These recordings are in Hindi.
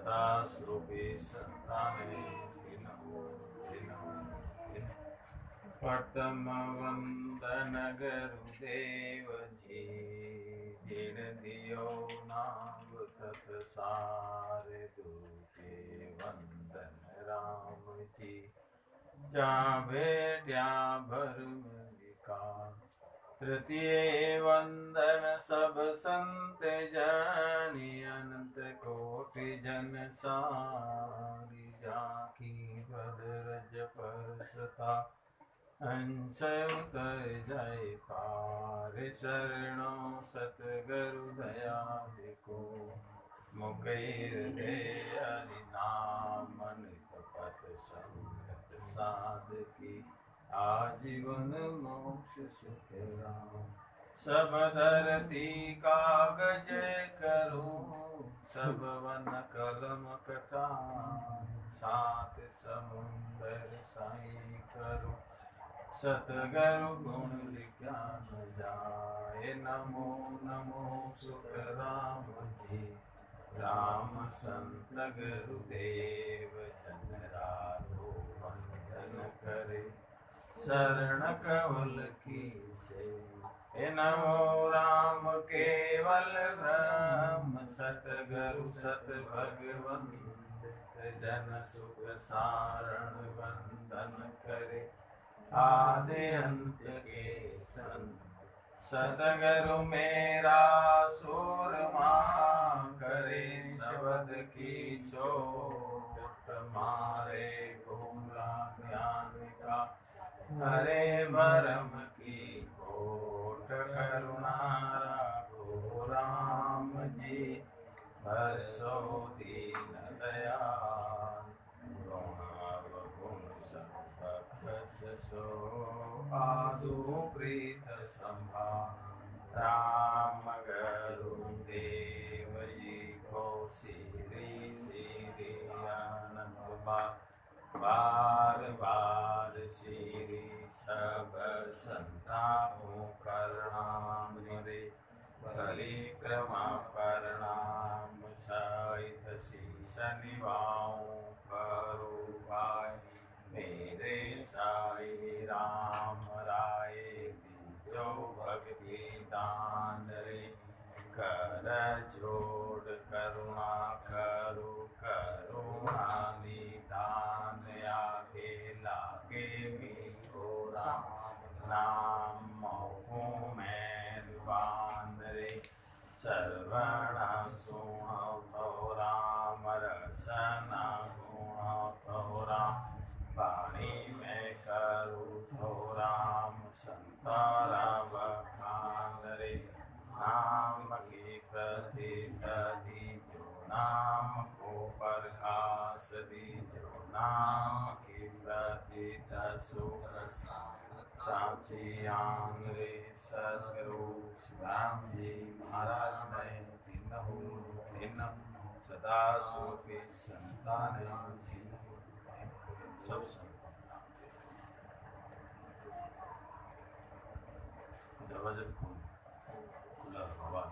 सदा स्वरूपे संताने दिनो दिनो दिन प्रथम वंदन गुरुदेव जी दिन दियो नाम तत सार दूते वंदन राम जी जा भेट्या भरम विकार तृतीय वंदन सब संत जनि अनंत कोटि जन सारी जाकी बल रज परसता अंशयुत जय पार चरणों सतगुरु दयाल को मुगैर दे हरि नाम नित पत संगत साधकी आजीवन मोक्ष सुख राम सब धरती कागज करूं सब वन कलम कटाऊं सात समुंदर साई करूं सतगुरु गुण ज्ञान जाए नमो नमो सुख राम जी राम संत गुरुदेव जन रारो वंदन करे शरण कवल की से हे नमो राम केवल ब्रह्म सतगुरु सत भगवन जन सुख सारण वंदन करे आदि अंत के संत सतगुरु मेरा सूरमा करे शब्द की चोट मारे भूला ज्ञान का हरे भरम की कोट करुणा राखो राम जी भरसो दीन दयाल गुण सो आदु प्रीत संभा राम गुरुदेव जी को श्री श्री अनंत बार बार श्री सब संतापों प्रणाम रे परिक्रमा प्रणाम सहित शीश निभाऊं करो भाई मेरे साई राम राय जो भक्ति दान रे कर जोड़ करुणा करो करुणा निदान आगे लागे मीठो राम नाम मोह मेहरबान रे सर्वण सुनो तो राम रसना गुण तो राम वाणी में करू तो राम संतारा बखान रे नाम की प्रतिता दीजो नाम को प्रकाश दीजो नाम की प्रतिता सुख साची आन रे सदगुरु राम जी महाराज ने दिन सदा सुखी संतान सब दरवाजा खुला भगवान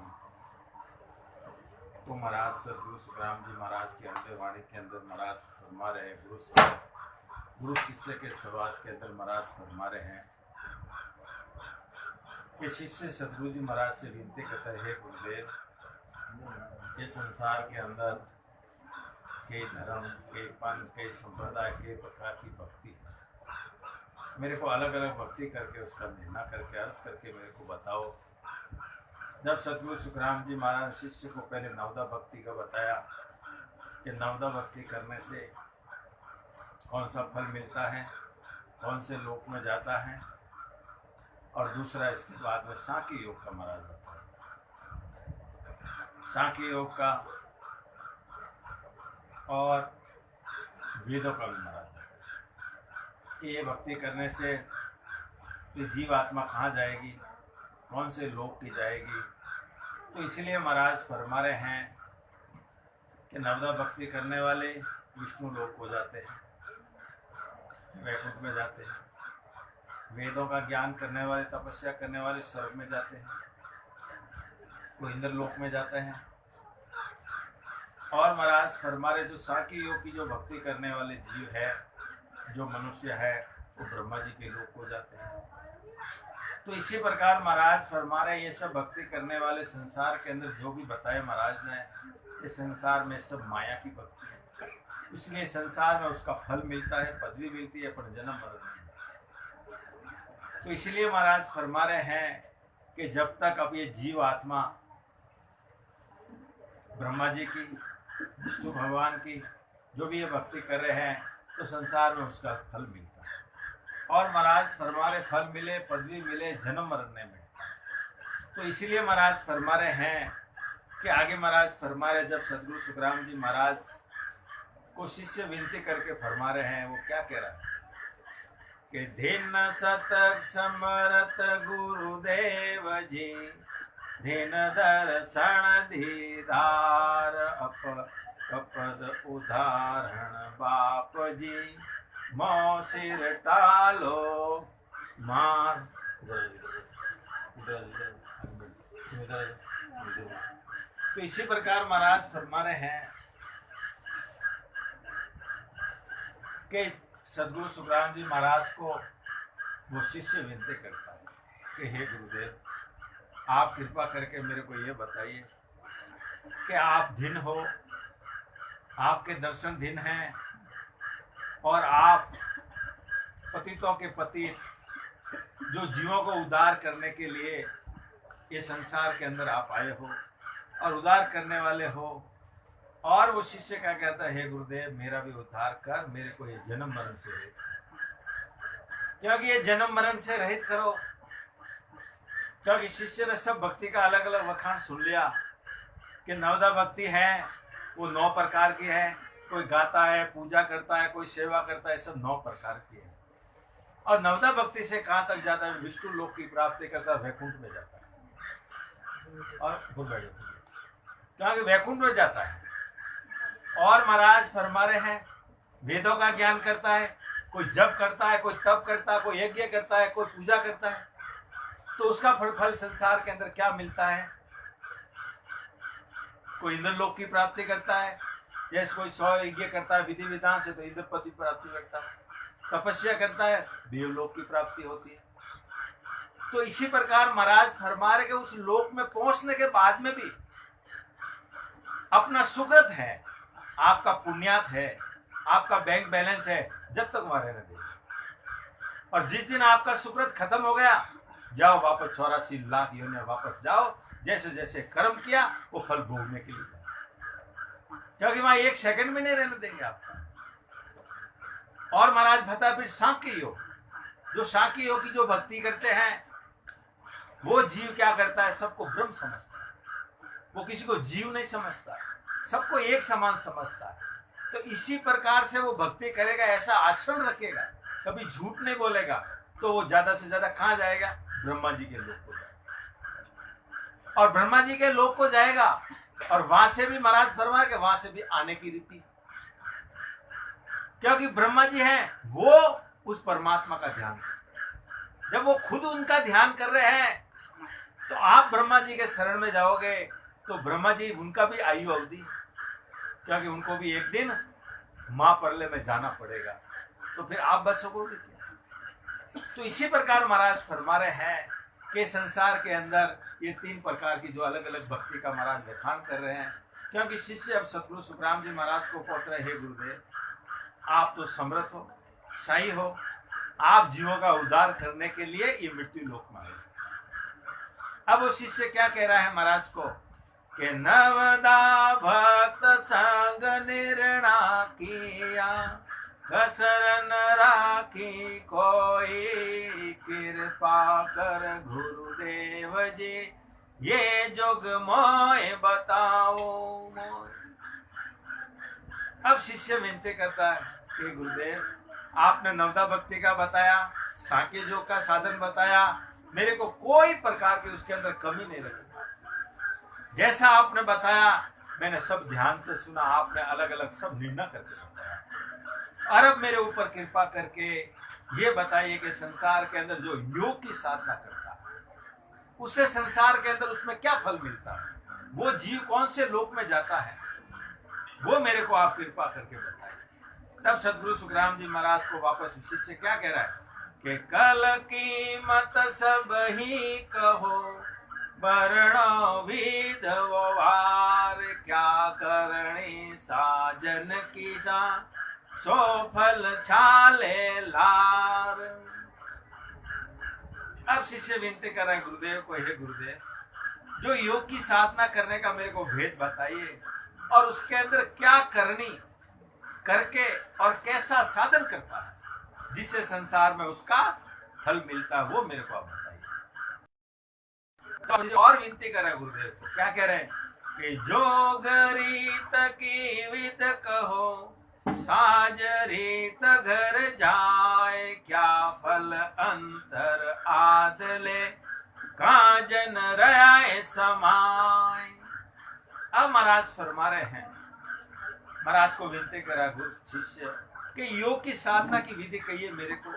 तो महाराज सदगुरु सुखराम जी महाराज के अंदर वाणी के अंदर महाराज फरमा रहे हैं गुरु शिष्य के संवाद के अंदर महाराज फरमा रहे हैं कि शिष्य सदगुरु जी महाराज से विनती करता है हे गुरुदेव ये संसार के अंदर कई धर्म कई पंथ कई संप्रदाय कई प्रकार की भक्ति मेरे को अलग अलग भक्ति करके उसका निर्णय करके अर्थ करके मेरे को बताओ। जब सदगुरु सुखराम जी महाराज शिष्य को पहले नवदा भक्ति का बताया कि नवदा भक्ति करने से कौन सा फल मिलता है कौन से लोक में जाता है और दूसरा इसके बाद में सांख्य योग का महाराज बताया सांख्य योग का और वेदों का भी महाराज कि ये भक्ति करने से ये जीव आत्मा कहाँ जाएगी कौन से लोक की जाएगी। तो इसलिए महाराज फरमा रहे हैं कि नवदा भक्ति करने वाले विष्णु लोक को जाते हैं वैकुंठ में जाते हैं, वेदों का ज्ञान करने वाले तपस्या करने वाले स्वर्ग में जाते हैं, कोई इंद्र लोक में जाते हैं और महाराज फरमा रहे जो सांख्य योग की जो भक्ति करने वाले जीव है, जो मनुष्य है, वो ब्रह्मा जी के लोक को जाते हैं। तो इसी प्रकार महाराज फरमा रहे ये सब भक्ति करने वाले संसार के अंदर जो भी बताए महाराज ने, इस संसार में सब माया की भक्ति है, इसलिए संसार में उसका फल मिलता है, पदवी मिलती है, पर जन्म मरण नहीं। तो इसलिए महाराज फरमा रहे हैं कि जब तक अब ये जीव आत्मा ब्रह्मा जी की, विष्णु भगवान की जो भी ये भक्ति कर रहे हैं, तो संसार में उसका फल मिलता है। और महाराज फरमा रहे फल मिले, पदवी मिले, जन्म मरण नहीं मिले। तो इसीलिए महाराज फरमा रहे हैं कि आगे महाराज फरमा रहे, जब सदगुरु सुखराम जी महाराज को शिष्य विनती करके फरमा रहे हैं, वो क्या कह रहा है कि धीन सतक समरत गुरुदेव जी, धीन दर्शन दीदार अपद उदाहरण बाप जी, मौ सिर टालो मार। तो इसी प्रकार महाराज फरमा रहे हैं कि सदगुरु सुखराम जी महाराज को वो शिष्य विनती करता है कि हे गुरुदेव, आप कृपा करके मेरे को ये बताइए कि आप दिन हो, आपके दर्शन दिन हैं, और आप पतितों के पति जो जीवों को उद्धार करने के लिए ये संसार के अंदर आप आए हो और उद्धार करने वाले हो। और वो शिष्य क्या कहता है, हे गुरुदेव मेरा भी उद्धार कर, मेरे को ये जन्म मरण से रहित, क्योंकि ये जन्म मरण से रहित करो। क्योंकि शिष्य ने सब भक्ति का अलग अलग वखाण सुन लिया कि नवदा भक्ति है वो 9 प्रकार की है, कोई गाता है, पूजा करता है, कोई सेवा करता है, सब 9 प्रकार की है। और नवदा भक्ति से कहाँ तक जाता है, विष्णु लोक की प्राप्ति करता है, वैकुंठ में जाता है, और क्योंकि वैकुंठ में जाता है। और महाराज फरमा रहे हैं वेदों का ज्ञान करता है, कोई जप करता है, कोई तप करता है, कोई यज्ञ करता है, कोई पूजा करता है, तो उसका फल संसार के अंदर क्या मिलता है। कोई इंद्रलोक की प्राप्ति करता है, जैसे कोई 100 यज्ञ करता है विधि विधान से तो इंद्रपति प्राप्ति करता है, तपस्या करता है देवलोक की प्राप्ति होती है। तो इसी प्रकार महाराज फरमा रहे कि उस लोक में पहुंचने के बाद में भी अपना सुकृत है, आपका पुण्यात है, आपका बैंक बैलेंस है, जब तक वहां रहने देंगे। और जिस दिन आपका सुकृत खत्म हो गया, जाओ वापस 84 लाख योनियां वापस जाओ, जैसे जैसे कर्म किया वो फल भोगने के लिए, क्योंकि वहां 1 सेकंड भी नहीं रहने देंगे आपका। और महाराज बता फिर सांख्य योग, जो सांख्य योग की जो भक्ति करते हैं, वो जीव क्या करता है, सबको ब्रह्म समझता है, वो किसी को जीव नहीं समझता, सबको एक समान समझता है। तो इसी प्रकार से वो भक्ति करेगा, ऐसा आचरण रखेगा, कभी झूठ नहीं बोलेगा, तो वो ज्यादा से ज्यादा कहाँ जाएगा, ब्रह्मा जी के लोक को जाएगा। और ब्रह्मा जी के लोक को जाएगा, और वहां से भी महाराज फरमा के वहां से भी आने की रीति, क्योंकि ब्रह्मा जी हैं वो उस परमात्मा का ध्यान करते। जब वो खुद उनका ध्यान कर रहे हैं, तो आप ब्रह्मा जी के शरण में जाओगे, तो ब्रह्मा जी उनका भी आयु अवधि, क्योंकि उनको भी एक दिन मां परले में जाना पड़ेगा, तो फिर आप बच सकोगे क्या। तो इसी प्रकार महाराज फरमा रहे हैं कि संसार के अंदर ये 3 प्रकार की जो अलग अलग भक्ति का महाराज व्याख्यान कर रहे हैं, क्योंकि शिष्य अब सतगुरु सुखराम जी महाराज को पूछ रहे, हे गुरुदेव आप तो समर्थ हो, साई हो, आप जीवों का उद्धार करने के लिए ये मृत्यु लोक में आए। अब वो शिष्य क्या कह रहा है महाराज को कि नवदा भक्त संग निर्णा किया, कसरन राखी कोई, कृपा कर गुरुदेव जी, ये जोग मोय बताओ मोय। अब शिष्य विनती करता है कि गुरुदेव आपने नवदा भक्ति का बताया, सांख्य योग का साधन बताया, मेरे को कोई प्रकार की उसके अंदर कमी नहीं रखी। जैसा आपने बताया मैंने सब ध्यान से सुना, आपने अलग अलग सब निर्णय करके बताया। और अब मेरे ऊपर कृपा करके ये बताइए कि संसार के अंदर जो योग की साधना करता है, उससे संसार के अंदर उसमें क्या फल मिलता है, वो जीव कौन से लोक में जाता है, वो मेरे को आप कृपा करके बताइए। तब सदगुरु सुखराम जी महाराज को वापस शिष्य क्या कह रहा है कि कल की मत सब ही कहो, वर्ण विध वार, क्या करणी साजन की सा, सो फल छाले लार। अब शिष्य विनती कर रहे हैं गुरुदेव को, हे गुरुदेव, जो योग की साधना करने का मेरे को भेद बताइए, और उसके अंदर क्या करनी करके और कैसा साधन करता है जिससे संसार में उसका फल मिलता है, वो मेरे को आप बताइए। तो और विनती कर रहे हैं गुरुदेव को, क्या कह रहे हैं कि जोग रीत की विध कहो, साज रीत घर जाए, क्या फल अंतर आदले, काजन रयाए समाय। अब महाराज फरमा रहे हैं, महाराज को विनती करा गुरु शिष्य कि योग की साधना की विधि कहिए मेरे को,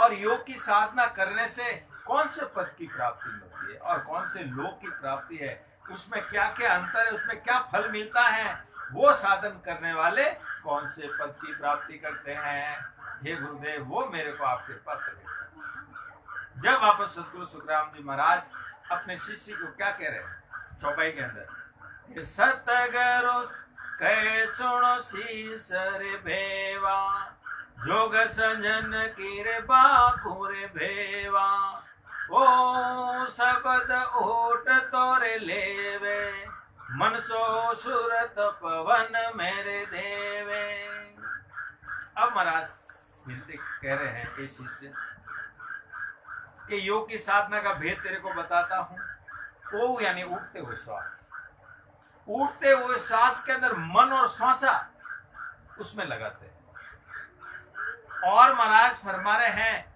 और योग की साधना करने से कौन से पद की प्राप्ति मिलती है और कौन से लोक की प्राप्ति है, उसमें क्या क्या अंतर है, उसमें क्या फल मिलता है, वो साधन करने वाले कौन से पद की प्राप्ति करते हैं, हे गुरुदेव वो मेरे को आप कृपा करें। जब वापस सदगुरु सुखराम जी महाराज अपने शिष्य को क्या कह रहे हैं चौपाई के अंदर, सतगुरु कह सुनो शीस रे भेवा, जोग संजन की रे बाखुर भेवा, ओ शब्द ओट तोरे लेवे, मन सो सुरत पवन मेरे देवे। अब महाराज विनती कह रहे हैं ये शिष्य कि योग की साधना का भेद तेरे को बताता हूं। ओ यानी उठते हुए श्वास, उठते हुए श्वास के अंदर मन और श्वासा उसमें लगाते हैं। और महाराज फरमा रहे हैं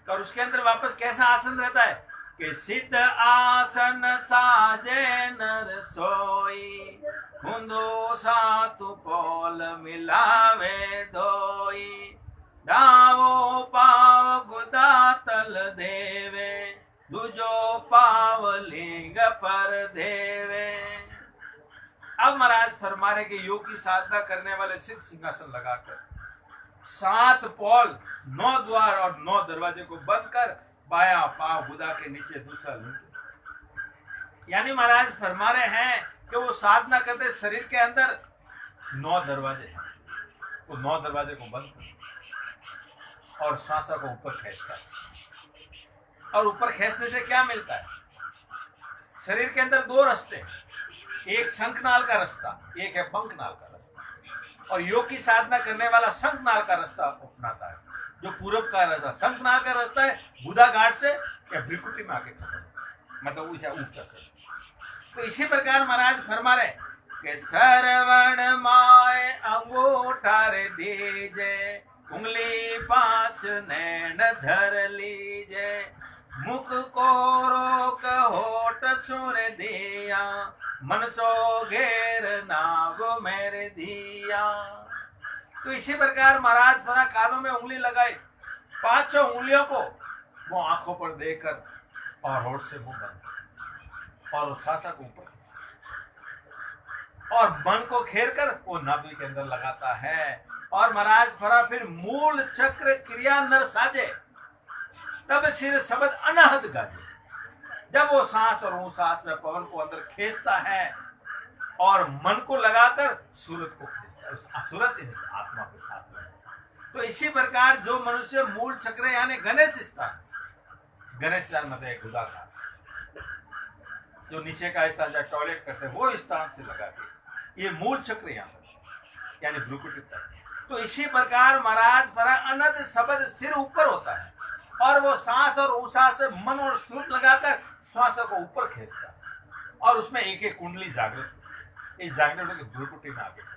और उसके अंदर वापस कैसा आसन रहता है कि सिद्ध आसन साजे नर सोई, हुंदो सातु पोल मिलावे दोई, डावो पाव गुदा तल देवे, दूजो पाव लिंग पर देवे। अब महाराज फरमा रहे कि योग की साधना करने वाले सिद्ध सिंहासन लगाकर 7 पॉल 9 द्वार और 9 दरवाजे को बंद कर बाया पांव गुदा के नीचे दूसरा लिंग, यानी महाराज फरमा रहे हैं कि वो साधना करते शरीर के अंदर 9 दरवाजे हैं, वो 9 दरवाजे को बंद कर और श्वासा को ऊपर खींचता है। और ऊपर खींचने से क्या मिलता है, शरीर के अंदर 2 रास्ते हैं, एक शंखनाल का रास्ता, एक है बंकनाल का रास्ता। और योग की साधना करने वाला शंखनाल का रास्ता अपनाता है, जो पूरब का रास्ता। शंखनाल का रास्ता है बुधा घाट से या भ्रिकुटी में आके खत्म, मतलब ऊंचा से। तो इसी प्रकार महाराज फरमा रहे कि सरवण माय अंगूठा रे दीजे, उंगली 5 नैन धर लीजे, मुख को रोक होठ सुर दिया, मन सो घेर नाव मेरे दिया। तो इसी प्रकार महाराज फरा कानों में उंगली लगाए, 5 उंगलियों को वो आंखों पर देकर और होठ से मुंह बंद और श्वासा को ऊपर और मन को घेर कर वो नाभि के अंदर लगाता है। और महाराज फरा फिर मूल चक्र क्रिया नर साजे, तब सिर शब्द अनहद गाजे। जब वो सांस और उस सांस में पवन को अंदर खींचता है और मन को लगाकर सूरत को खींचता है, सूरत इस आत्मा के साथ में। तो इसी प्रकार जो मनुष्य मूल चक्र यानी गणेश स्थान मतलब गुदा का जो नीचे का स्थान जहाँ टॉयलेट करते हैं वो स्थान से लगा के ये मूल चक्र यहाँ यानी भ्रुकुटी तक। तो इसी प्रकार महाराज फरा अनद शब्द सिर ऊपर होता है और वो सांस और उषा से मन और श्रुत लगाकर श्वास को ऊपर खींचता है और उसमें एक एक कुंडली जागृत होती है। इस जागृत के भ्रुकुटी में आगे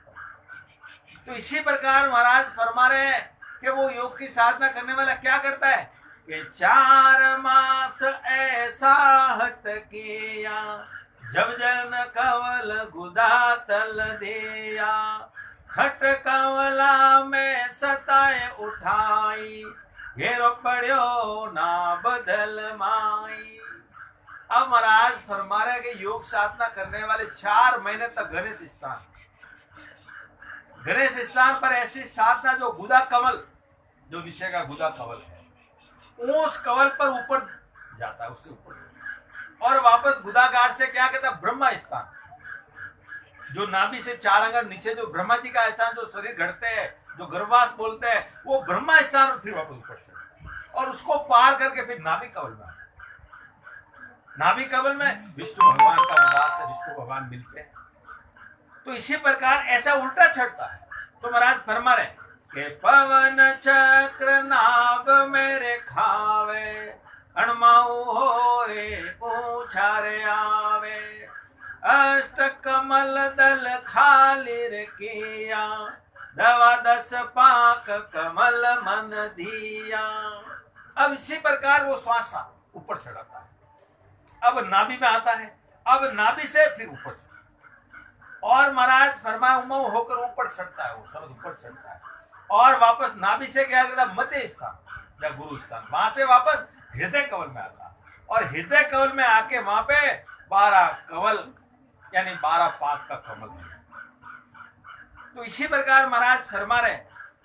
तो इसी प्रकार महाराज फरमा रहे हैं कि वो योग की साधना करने वाला क्या करता है कि 4 मास ऐसा हट किया, जब जन कवल गुदा तल दिया, खट कवला में सताए उठाई, घेरो पड़ो ना बदल माई। अब महाराज फरमा रहे कि योग साधना करने वाले 4 महीने तक गणेश स्थान गणेश स्थान पर ऐसी साधना जो गुदा कमल, जो नीचे का गुदा कमल है, उस कमल पर ऊपर जाता है, उससे ऊपर, और वापस गुदा घाट से क्या कहता है, ब्रह्मा स्थान, जो नाभि से 4 अंगुल नीचे जो ब्रह्मा जी का स्थान, जो शरीर घड़ते हैं, जो गर्भवास बोलते हैं, वो ब्रह्मा स्थान पर फिर वापस ऊपर चढ़ता है, और उसको पार करके फिर नाभि कमल में, नाभि कमल में विष्णु भगवान का निवास है, विष्णु भगवान मिलते हैं। तो इसी प्रकार ऐसा उल्टा चढ़ता है। तो महाराज फरमा रहे कि पवन चक्र नाभ मेरे खावे, अणमाऊ होए पूछारे आवे, अष्ट कमल दल खाली रे किया, 10 पाक कमल मन दिया। अब इसी प्रकार वो श्वास ऊपर चढ़ाता है, अब नाभि में आता है, अब नाभि से फिर ऊपर चढ़ता है, और महाराज फरमाए उमऊ होकर ऊपर चढ़ता है, वो शब्द ऊपर चढ़ता है, और वापस नाभि से क्या करता है, मध्य स्थान या गुरु स्थान, वहां से वापस हृदय कवल में आता है, और हृदय कवल में आके वहां पे 12 कवल यानी 12 पाक का कमल है। तो इसी प्रकार महाराज फरमा रहे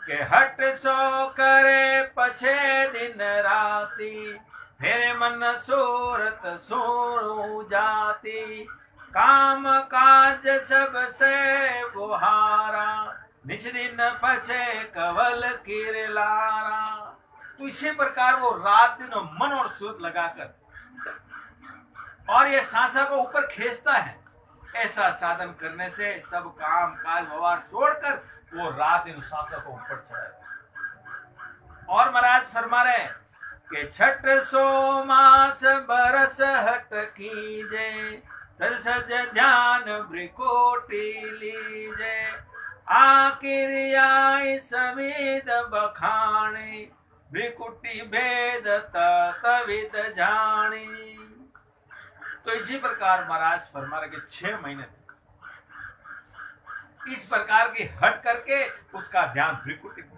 कि हट सो करे पछे दिन राती, फेरे मन सूरत सूरू जाती, काम काज सब से बुहारा, निच दिन पछे कवल किरलारा। तो इसी प्रकार वो रात दिन मन और सूरत लगाकर और ये सांसा को ऊपर खींचता है। ऐसा साधन करने से सब काम काज व्यवहार छोड़कर वो रात दिन सांसा को ऊपर चढ़ाता। और महाराज फरमा रहे कि छठ सो मास बरस हट कीजे, तसज ध्यान भ्रिकुटी लीजे, आकिरियाई सविद बखाणी, भ्रिकुटी भेद तविद जानी। तो इसी प्रकार महाराज फरमा रहे कि 6 महीने तक इस प्रकार की हट करके उसका ध्यान भ्रिकुटी में,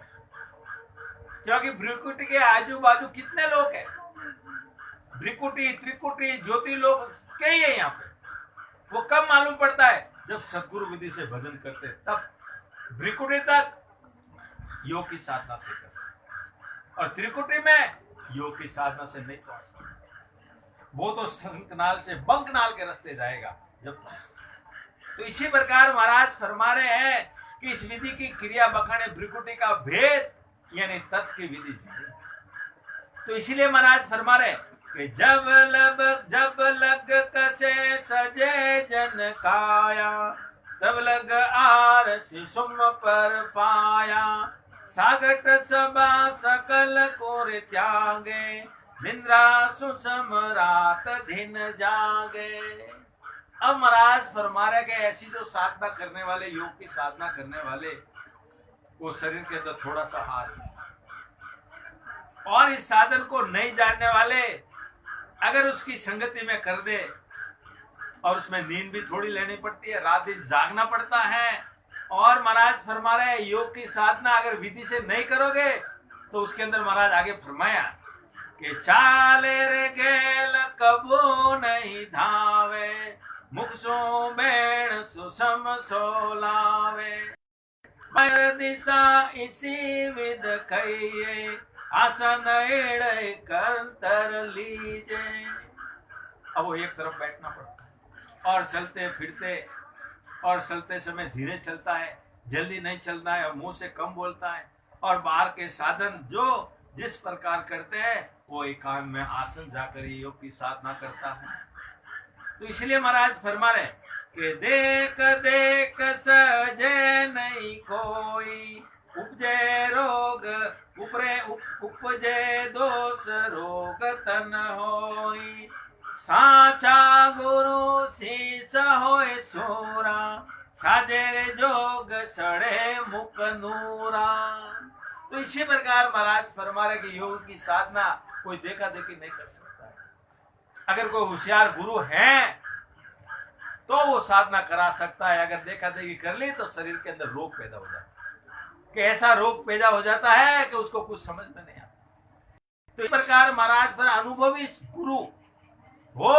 क्योंकि भ्रिकुटी के आजू बाजू कितने लोग हैं, भ्रिकुटी त्रिकुटी ज्योति लोग कई है यहाँ पे। वो कब मालूम पड़ता है, जब सदगुरु विधि से भजन करते, तब भ्रिकुटी तक योग की साधना से कर सकते, और त्रिकुटी में योग की साधना से नहीं पहुंच सकते। वो तो शंखनाल से बंकनाल के रास्ते जाएगा जब पहुंच। तो इसी प्रकार महाराज फरमा रहे हैं कि इस विधि की क्रिया बखाने भ्रिकुटी का भेद यानी तत्व की विधि जाए। तो इसीलिए महाराज फरमा रहे कि जब लग कसे सजे जन काया, तब लग आर शिशुम पर पाया, सागट सबा सकल कोर त्यागे, निंद्रा सुसमरात दिन जागे। अब महाराज फरमा रहे कि ऐसी जो साधना करने वाले, योग की साधना करने वाले, वो शरीर के अंदर थोड़ा सा हार है, और इस साधन को नहीं जानने वाले अगर उसकी संगति में कर दे, और उसमें नींद भी थोड़ी लेनी पड़ती है, रात दिन जागना पड़ता है। और महाराज फरमा रहे हैं योग की साधना अगर विधि से नहीं करोगे तो उसके अंदर महाराज आगे फरमाया कि चाले रे गेल कबू नहीं धावे, मुख सो बेण सुसम सोलावे, मर दिशा इसी विद कहिए, आसन एड़े कंतर लीजे। अब वो एक तरफ बैठना पड़ता है, और चलते फिरते, और चलते समय धीरे चलता है, जल्दी नहीं चलना है, मुंह से कम बोलता है, और बाहर के साधन जो जिस प्रकार करते हैं वो एकांत में आसन जाकर योग की साधना करता है। तो इसलिए महाराज फरमा रहे कि देख देख सजे नहीं कोई, उपजे रोग उपजे दोष रोग तन होई, साचा गुरु शीस होए सोरा, साजेरे जोग सड़े मुख नूरा। तो इसी प्रकार महाराज फरमा रहे कि योग की साधना कोई देखा देखी नहीं कर सकता है। अगर कोई होशियार गुरु है तो वो साधना करा सकता है, अगर देखा देखी कर ली तो शरीर के अंदर रोग पैदा हो जाता है, कि ऐसा रोग पैदा हो जाता है कि उसको कुछ समझ में नहीं आता। तो इस प्रकार महाराज पर अनुभवी गुरु हो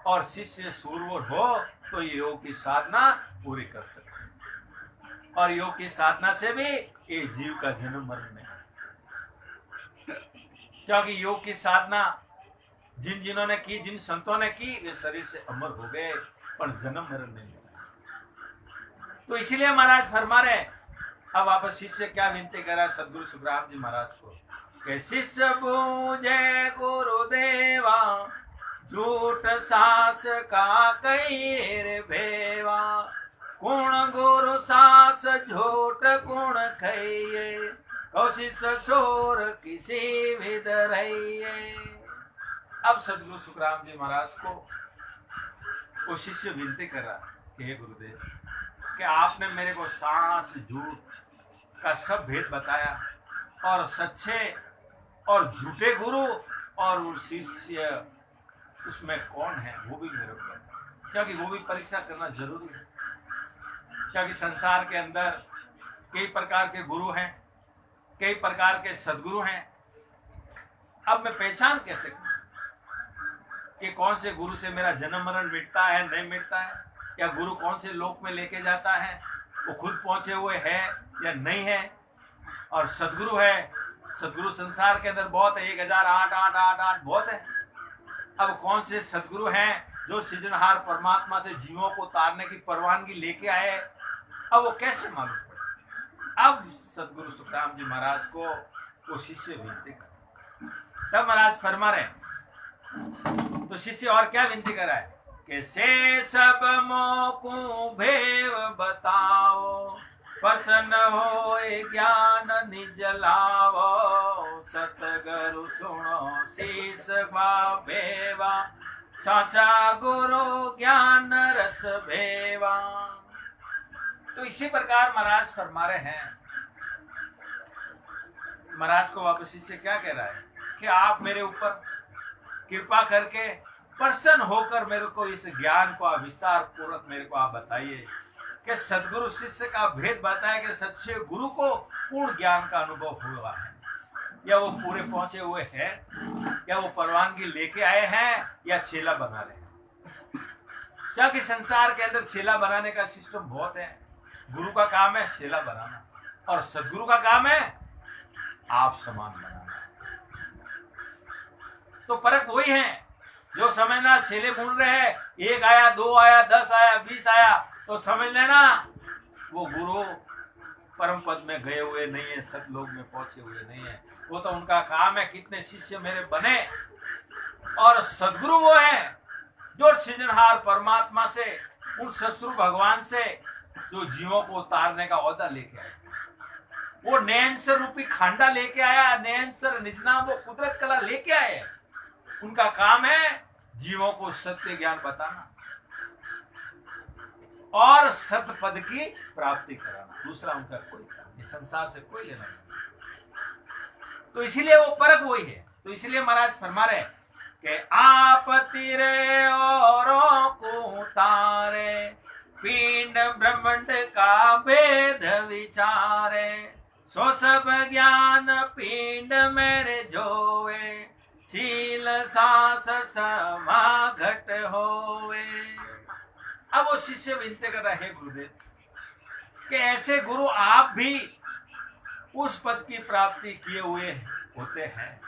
और शिष्य सूरवीर हो तो ये योग की साधना पूरी कर सकते। और योग की साधना से भी ये जीव का जन्म मरण नहीं, क्योंकि योग की साधना जिन्होंने की, जिन संतों ने की, वे शरीर से अमर हो गए पर जन्म मरण नहीं मिला। तो इसीलिए महाराज फरमा रहे, अब वापस शिष्य क्या विनती करा सदगुरु सुखराम जी महाराज को कि शिष्य बूझे गुरुदेवा, झूठ सास का कई भेवा, कुण गुरु सास झूठ कुण खइये, कौशिश सोर किसी विद रहिए। अब सदगुरु सुखराम जी महाराज को वो शिष्य विनती कर रहा कि हे गुरुदेव, कि आपने मेरे को सांस झूठ का सब भेद बताया, और सच्चे और झूठे गुरु और वो शिष्य उसमें कौन है वो भी मेरे को बताया, क्योंकि वो भी परीक्षा करना जरूरी है। क्योंकि संसार के अंदर कई प्रकार के गुरु हैं, कई प्रकार के सदगुरु हैं। अब मैं पहचान कैसे करूं कि कौन से गुरु से मेरा जन्म मरण मिटता है, नहीं मिटता है, या गुरु कौन से लोक में लेके जाता है, वो खुद पहुंचे हुए है या नहीं है। और सदगुरु है, सदगुरु संसार के अंदर बहुत है, 1008 बहुत है। अब कौन से सदगुरु हैं जो सृजनहार परमात्मा से जीवों को उतारने की परवानगी लेके आए, अब वो कैसे मालूम पड़े। अब सदगुरु सुखराम जी महाराज को वो शिष्य विनती कर, तब महाराज फरमा रहे, तो शिष्य और क्या विनती कर रहा है कि से सब मोकू भेव बताओ, प्रसन्न हो ज्ञान निज लावो, सतगुरु सुनो शीस भेवा, साचा गुरु ज्ञान रस भेवा। तो इसी प्रकार महाराज फरमा रहे हैं। महाराज को वापस शिष्य क्या कह रहा है कि आप मेरे ऊपर कृपा करके प्रसन्न होकर मेरे को इस ज्ञान को विस्तार पूर्वक मेरे को आप बताइए कि सदगुरु शिष्य का भेद बताया कि सच्चे गुरु को पूर्ण ज्ञान का अनुभव हुआ है, या वो पूरे पहुंचे हुए हैं, या वो परवानगी लेके आए हैं, या छेला बना रहे हैं। क्योंकि संसार के अंदर छेला बनाने का सिस्टम बहुत है। गुरु का काम है छेला बनाना, और सदगुरु का काम है आप समान बनाना। तो फर्क वही है, जो समझना छेले बुन रहे हैं, 1 आया, 2 आया, 10 आया, 20 आया, तो समझ लेना वो गुरु परम पद में गए हुए नहीं है, सतलोक में पहुंचे हुए नहीं है। वो तो उनका काम है कितने शिष्य मेरे बने। और सदगुरु वो है जो सृजनहार परमात्मा से, उन ससुर भगवान से जो जीवों को उतारने का औदा लेके आए। वो नयनसर रूपी खांडा लेके आया, नयनसर निजना वो कुदरत कला लेके आए। उनका काम है जीवों को सत्य ज्ञान बताना और सत पद की प्राप्ति कराना, दूसरा उनका कोई काम नहीं, संसार से कोई लेना नहीं। तो इसीलिए वो परख वही है। तो इसीलिए महाराज फरमा रहे कि आप तिरे औरों को तारे, पिंड ब्रह्मांड का भेद विचारे, सो सब ज्ञान पिंड मेरे जोवे, शील सास समाघट होवे। अब वो शिष्य विनती कर रहा है गुरुदेव कि ऐसे गुरु आप भी उस पद की प्राप्ति किए हुए होते हैं,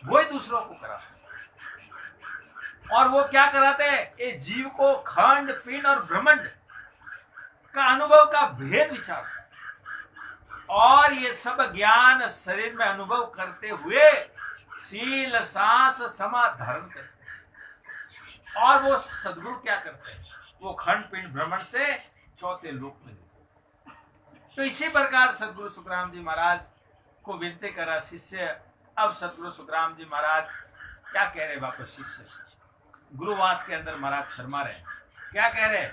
वो ही दूसरों को करा सकते। और वो क्या कराते हैं, ये जीव को खंड पिंड और ब्रह्मांड का अनुभव का भेद विचारते हैं, और ये सब ज्ञान शरीर में अनुभव करते हुए शील सांस समा धारण करते हैं। और वो सदगुरु क्या करते हैं, वो खंड पिंड ब्रह्मांड से चौथे लोक में लेते हैं। तो इसी प्रकार सदगुरु सुखराम जी महाराज को विनती करा शिष्य। अब सदगुरु सुखराम जी महाराज क्या कह रहे, वापस शिष्य गुरुवास के अंदर महाराज फरमा रहे, क्या कह रहे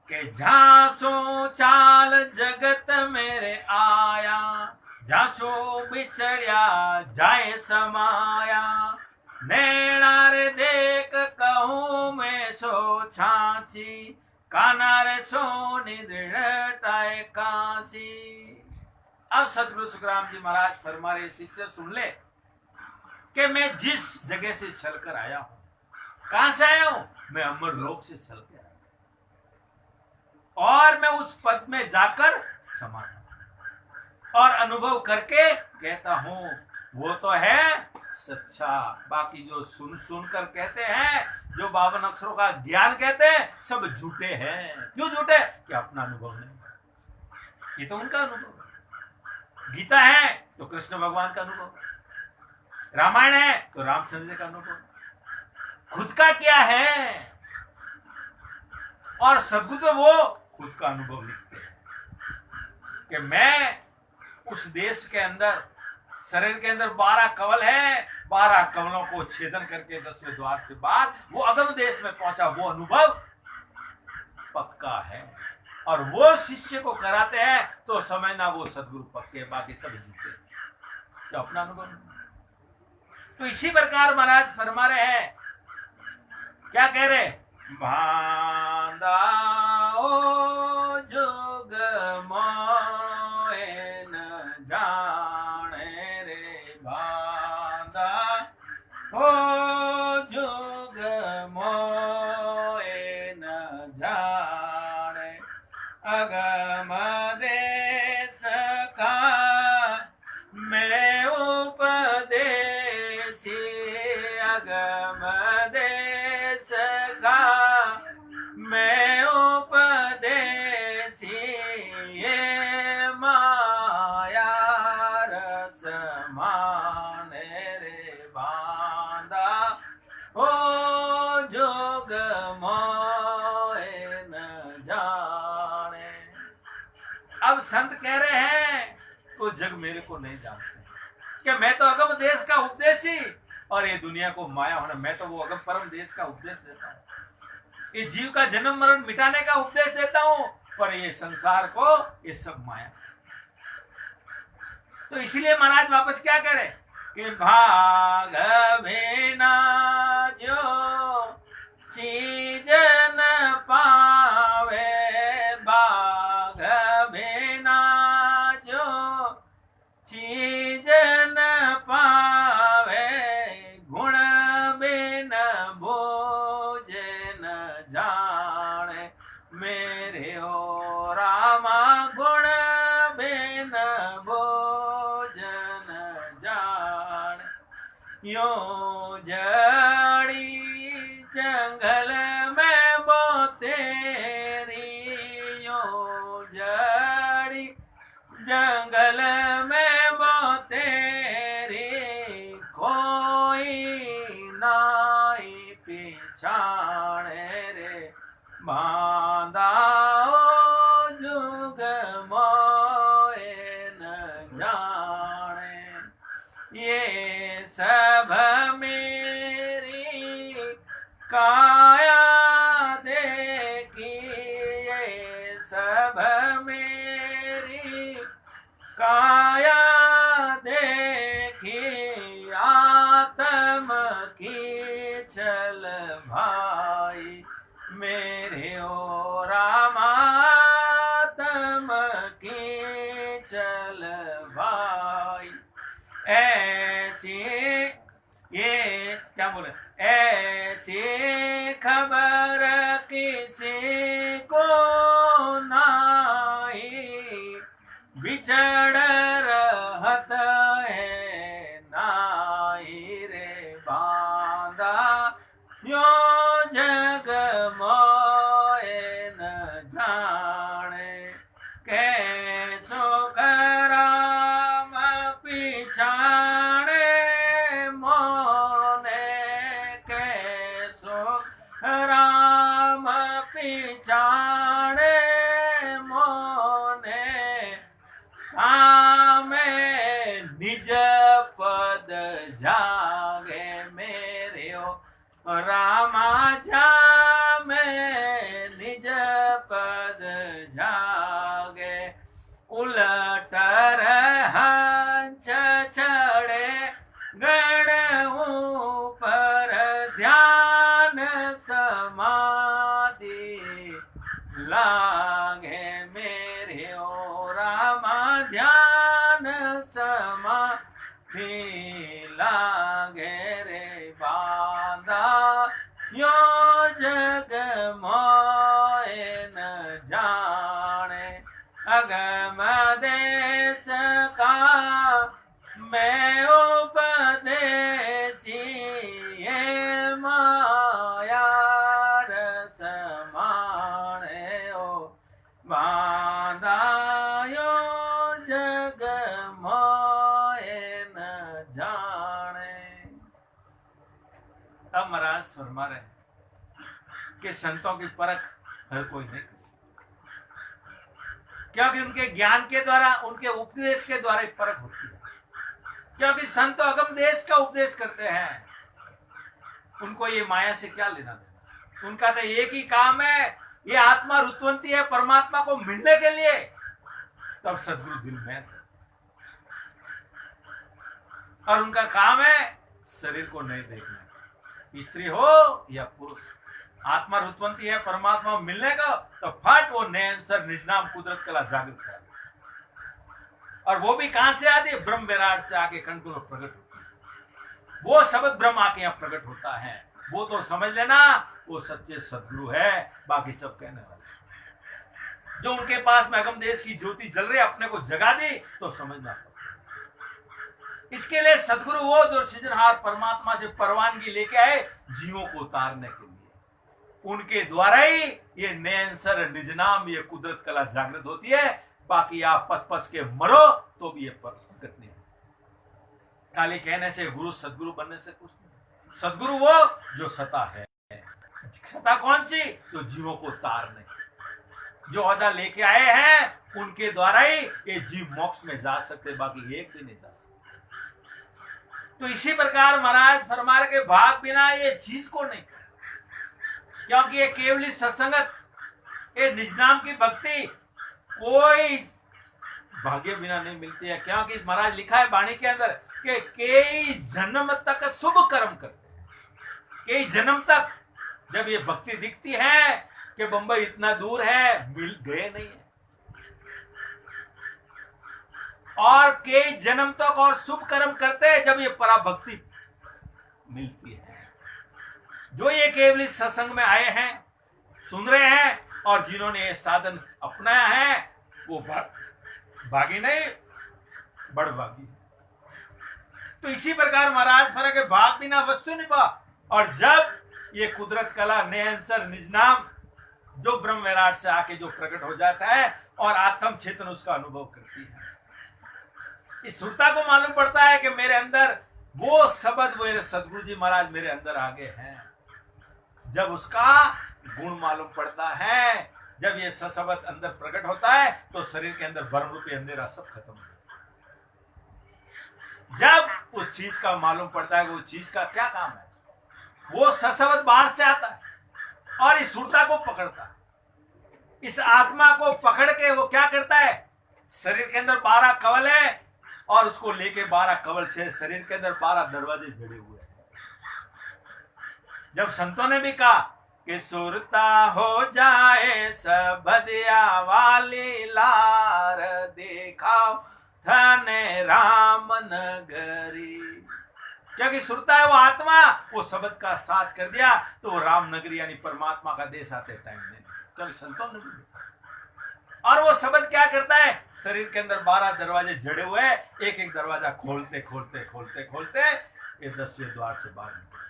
कि झांसो चाल जगत मेरे आया, झांसो बिछड़िया जाए समाया, नैना रे देख कहूँ मैं सो छाची, काना रे सो निदृढ़ कांची। अब सदगुरु सुखराम जी महाराज फरमा रहे, शिष्य सुन ले कि मैं जिस जगह से चलकर आया हूं, कहां से आया हूं, मैं अमर लोक से चल के आया। और मैं उस पद में जाकर समा और अनुभव करके कहता हूं वो तो है सच्चा। बाकी जो सुन सुन कर कहते हैं, जो 52 अक्षरों का ज्ञान कहते हैं, सब झूठे हैं। क्यों झूठे? कि अपना अनुभव नहीं। ये तो उनका अनुभव। गीता है तो कृष्ण भगवान का अनुभव, रामायण है तो रामचंद्र जी का अनुभव, खुद का क्या है। और सदगुरु तो वो खुद का अनुभव लिखते हैं कि मैं उस देश के अंदर, शरीर के अंदर 12 कवल है, 12 कवलों को छेदन करके 10वें द्वार से बाद वो अगम देश में पहुंचा। वो अनुभव पक्का है और वो शिष्य को कराते हैं तो समझना वो सदगुरु पक्के, बाकी सब झूठे। तो अपना अनुभव। तो इसी प्रकार महाराज फरमा रहे हैं, क्या कह रहे? बांधा ओ जोग मोए न जाने रे, बांधा ओ जोग मोए न जाने, अगम देश का मैं उपदेशी, अगम देश का मैं उपदेशी, ये माया रस माने रे, बांधा ओ जोग मोए न जाने। अब संत कह रहे हैं वो जग मेरे को नहीं जानते कि मैं तो अगम देश का उपदेशी और ये दुनिया को माया होना। मैं तो वो अगम परम देश का उपदेश देता हूँ, ये जीव का जन्म मरण मिटाने का उपदेश देता हूँ, पर ये संसार को ये सब माया। तो इसलिए महाराज वापस क्या करे कि भाग भेना जो चीज न पावे, भाग भेना जो चीज न पावे, गुण बिन भोजन जाने, मेरे ओ रामा गुण बिन भोजन जाने। यो जड़ी जंगल में बो तेरी, यो जड़ी जंगल में बो तेरी, कोई नाई पिछाने रे, बांधा ओ जुग मोए न जाने। ये सब मेरी काया देखी, ये सब मेरी काया देखी, आत्म की चल भाई, मेरे ओ रामा आत्म की चल भाई। ऐसी ये क्या बोले, ऐसी खबर किसी को नाही, बिछड़ रहत है नाई रे, बांधा यो जग मोए न जाने, कैसो कराम पिछाड़े मोने, कैसो राम पिछाड़े मोने, आमे निज पद जागे, मेरे ओ रामा जा में निज पद जागे, उलट हंस चढ़े गण ऊपर, ध्यान समाधि लागे, मेरे ओ रामा ध्यान समाधि लागे रे, बांधा यो जग मोए न जाने, अगम देश का मैं उपदेशी, ये माया रस माने ओ बांधायो जग मोए न जाने। अब महाराज फरमा रहे कि संतों की परख हर कोई नहीं कर सकता, क्योंकि उनके ज्ञान के द्वारा, उनके उपदेश के द्वारा ही परख होती है। क्योंकि संत अगम देश का उपदेश करते हैं, उनको ये माया से क्या लेना देना। उनका तो एक ही काम है, ये आत्मा रुतवंती है परमात्मा को मिलने के लिए, तब सदगुरु दिल में है। और उनका काम है शरीर को नहीं देखना, स्त्री हो या पुरुष, आत्मा रुतवंती है परमात्मा मिलने का, तो फट वो नयनसर निजनाम कुदरत कला जागृत है। और वो भी कहां से आती है? ब्रह्म विराट से आके कंठ में प्रकट होती है। वो शब्द ब्रह्म आके यहाँ प्रकट होता है, वो तो समझ लेना वो सच्चे सदगुरु है, बाकी सब कहने वाले। जो उनके पास में अगम देश की ज्योति जल रही, अपने को जगा दी तो समझना। इसके लिए सदगुरु वो जो सृजनहार परमात्मा से परवानगी लेके आए जीवों को उतारने के लिए, उनके द्वारा ही ये नयनसर निजनाम ये कुदरत कला जागृत होती है। बाकी आप पस पस के मरो तो भी ये प्रकट नहीं। खाली कहने से गुरु सदगुरु बनने से कुछ नहीं। सदगुरु वो जो सता है। सता कौन सी? जो जीवों को उतारने, जो अदा लेके आए हैं उनके द्वारा ही ये जीव मोक्ष में जा सकते, बाकी एक भी नहीं जा सकते। तो इसी प्रकार महाराज फरमा के भाग बिना ये चीज को नहीं, क्योंकि ये केवली सत्संगत, ये निजनाम की भक्ति कोई भाग्य बिना नहीं मिलती है। क्योंकि महाराज लिखा है वाणी के अंदर कि कई जन्म तक शुभ कर्म करते हैं, कई जन्म तक। जब ये भक्ति दिखती है कि बंबई इतना दूर है, मिल गए नहीं है, और कई जन्म तक और शुभ कर्म करते हैं जब ये पराभक्ति मिलती है। जो ये केवल सत्संग में आए हैं, सुन रहे हैं, और जिन्होंने ये साधन अपनाया है वो भागी नहीं, बड़भागी। तो इसी प्रकार महाराज फर्क है, भाग बिना वस्तु नहीं पा। और जब ये कुदरत कला नयनसर निजनाम जो ब्रह्म विराट से आके जो प्रकट हो जाता है और आत्म चेतन उसका अनुभव करती है, इस सुरता को मालूम पड़ता है कि मेरे अंदर वो शब्द, मेरे सदगुरु जी महाराज मेरे अंदर आगे हैं। जब उसका गुण मालूम पड़ता है, जब ये शब्द अंदर प्रकट होता है, तो शरीर के अंदर भ्रम रूपी अंधेरा सब खत्म हो जाता है। जब उस चीज का मालूम पड़ता है कि वो चीज का क्या काम है, वो शब्द बाहर से आता है और इस सुरता को पकड़ता है। इस आत्मा को पकड़ के वो क्या करता है, शरीर के अंदर 12 कवल है और उसको लेके 12 कवल से शरीर के अंदर 12 दरवाजे जड़े हुए हैं। जब संतों ने भी कहा कि सुरता हो जाए सबदिया वाली लार, दिखाओ धने राम नगरी। क्योंकि सुरता है वो आत्मा, वो शब्द का साथ कर दिया तो वो राम नगरी यानी परमात्मा का देश आते टाइम में, क्योंकि संतों ने भी। और वो शब्द क्या करता है, शरीर के अंदर 12 दरवाजे जड़े हुए, एक एक दरवाजा खोलते खोलते खोलते खोलते ये 10वें द्वार से बाहर निकले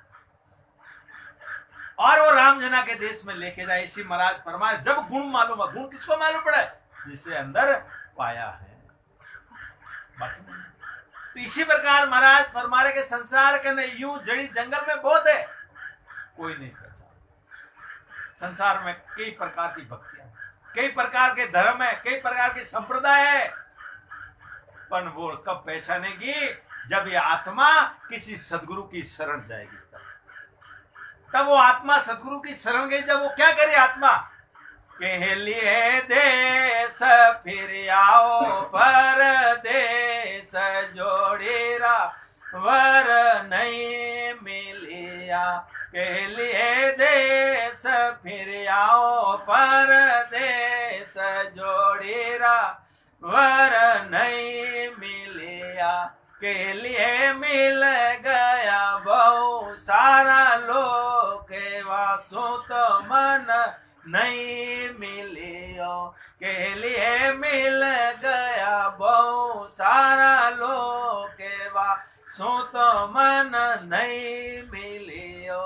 और वो राम जना के देश में लेके जाए। इसी महाराज फरमाए, जब गुण मालूम है, गुण किसको मालूम पड़े, जिससे अंदर पाया है, बाकी नहीं। तो इसी प्रकार महाराज फरमाए के संसार के अंदर यूं जड़ी जंगल में बहुत है, कोई नहीं पहचान। संसार में कई प्रकार की भक्तियां, कई प्रकार के धर्म है, कई प्रकार के संप्रदाय है, पर वो कब पहचानेगी, जब ये आत्मा किसी सदगुरु की शरण जाएगी। तब वो आत्मा सदगुरु की शरण गई। जब वो क्या करे आत्मा, के लिए देश फिर आओ परदेश, जोड़ेरा वर नहीं मिलिया। के लिए देश फिर आओ परदेश, जोड़ेरा वर नहीं मिलिया। के लिए मिल गया बहु सारा लोग, वासु तो मन नहीं मिलिया। मिलियो, के लिए मिल गया बहु सारा लोग केवा, सो तो मन नहीं मिलियो।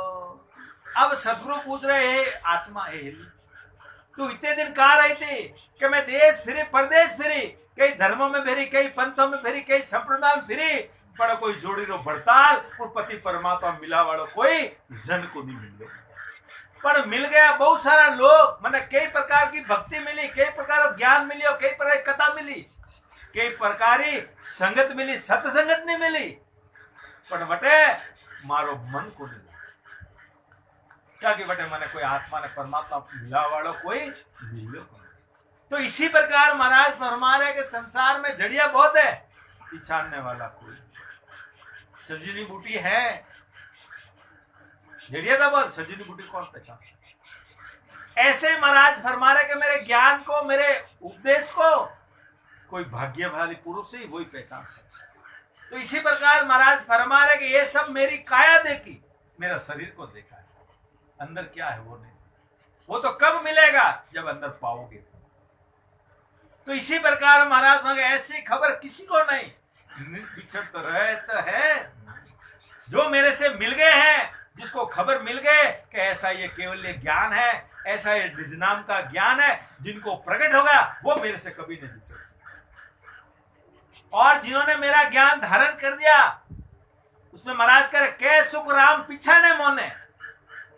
अब सतगुरु पूछ रहे हैं आत्मा हेली, तू इतने दिन कहाँ रही थी? कि मैं देश फिरी, परदेश फिरी, कई धर्मों में फिरी, कई पंथों में फिरी, कई संप्रदाय में फिरी, पर कोई जोड़ी रो बड़ताल और पति परमात्मा मिला वालों कोई जन को नहीं मिले। पर मिल गया बहुत सारा लोग, मैंने कई प्रकार की भक्ति मिली, कई प्रकार ज्ञान मिली, और कई प्रकार की कथा मिली, कई प्रकार की संगत मिली, सत्संगत नहीं मिली, पर बटे मारो मन को नहीं, क्या कि बटे मैंने कोई आत्मा ने परमात्मा मिला वालों कोई मिलो। तो इसी प्रकार महाराज फरमा रहे कि संसार में जड़िया बहुत है, पहचानने वाला कोई। सजीनी बूटी है, जड़िया था बहुत, सजीनी बूटी कौन पहचान सकता? ऐसे महाराज फरमा रहे कि मेरे ज्ञान को, मेरे उपदेश को कोई भाग्यशाली पुरुष ही वही पहचान सकता। तो इसी प्रकार महाराज फरमा रहे कि ये सब मेरी काया देखी, मेरा शरीर को देखा है, अंदर क्या है वो नहीं, वो तो कब मिलेगा जब अंदर पाओगे। तो इसी प्रकार महाराज मांगे ऐसी खबर किसी को नहीं, बिछड़ तो रहे तो है, जो मेरे से मिल गए हैं, जिसको खबर मिल गए कि ऐसा ये केवल ये ज्ञान है, ऐसा ये निज नाम का ज्ञान है, जिनको प्रकट होगा वो मेरे से कभी नहीं बिछड़ सकते। और जिन्होंने मेरा ज्ञान धारण कर दिया, उसमें महाराज करे के सुख राम पिछाने मोने,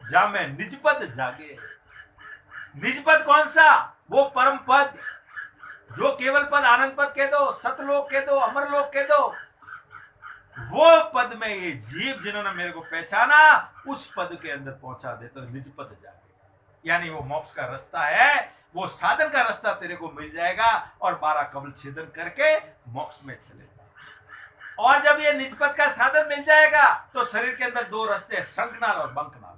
जा मैं निज पद जागे। निज पद कौन सा? वो परम पद, जो केवल पद, आनंद पद कह दो, सतलोक कह दो, अमर लोक कह दो, वो पद में ये जीव जिन्होंने मेरे को पहचाना, उस पद के अंदर पहुंचा दे तो निज पद जागे। यानी वो मोक्ष का रास्ता है, वो साधन का रास्ता तेरे को मिल जाएगा, और 12 कमल छेदन करके मोक्ष में चले जाएगा। और जब ये निज पद का साधन मिल जाएगा तो शरीर के अंदर 2 रास्ते, शंखनाल और बंकनाल।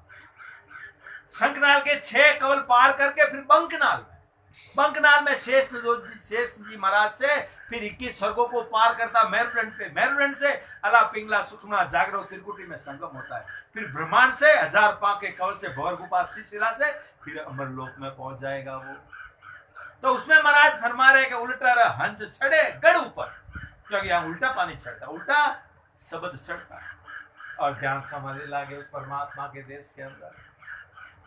शंखनाल के 6 कमल पार करके फिर बंकनाल, बंकनाल में शेष जी महाराज से फिर 21 स्वर्गों को पार करता मेरुदंड पे, मेरुदंड से अला पिंगला सुखना जागरो त्रिकुटी में संगम होता है, फिर ब्रह्मांड से 1000 पांव के कवल से भवर गुफा शिला से फिर अमर लोक में पहुंच जाएगा वो। तो उसमें महाराज फरमा रहे कि उल्टा हंस चढ़े गढ़ ऊपर, क्योंकि यहाँ उल्टा पानी चढ़ता, उल्टा शब्द चढ़ता और ध्यान समाधि लागे उस परमात्मा के देश के अंदर।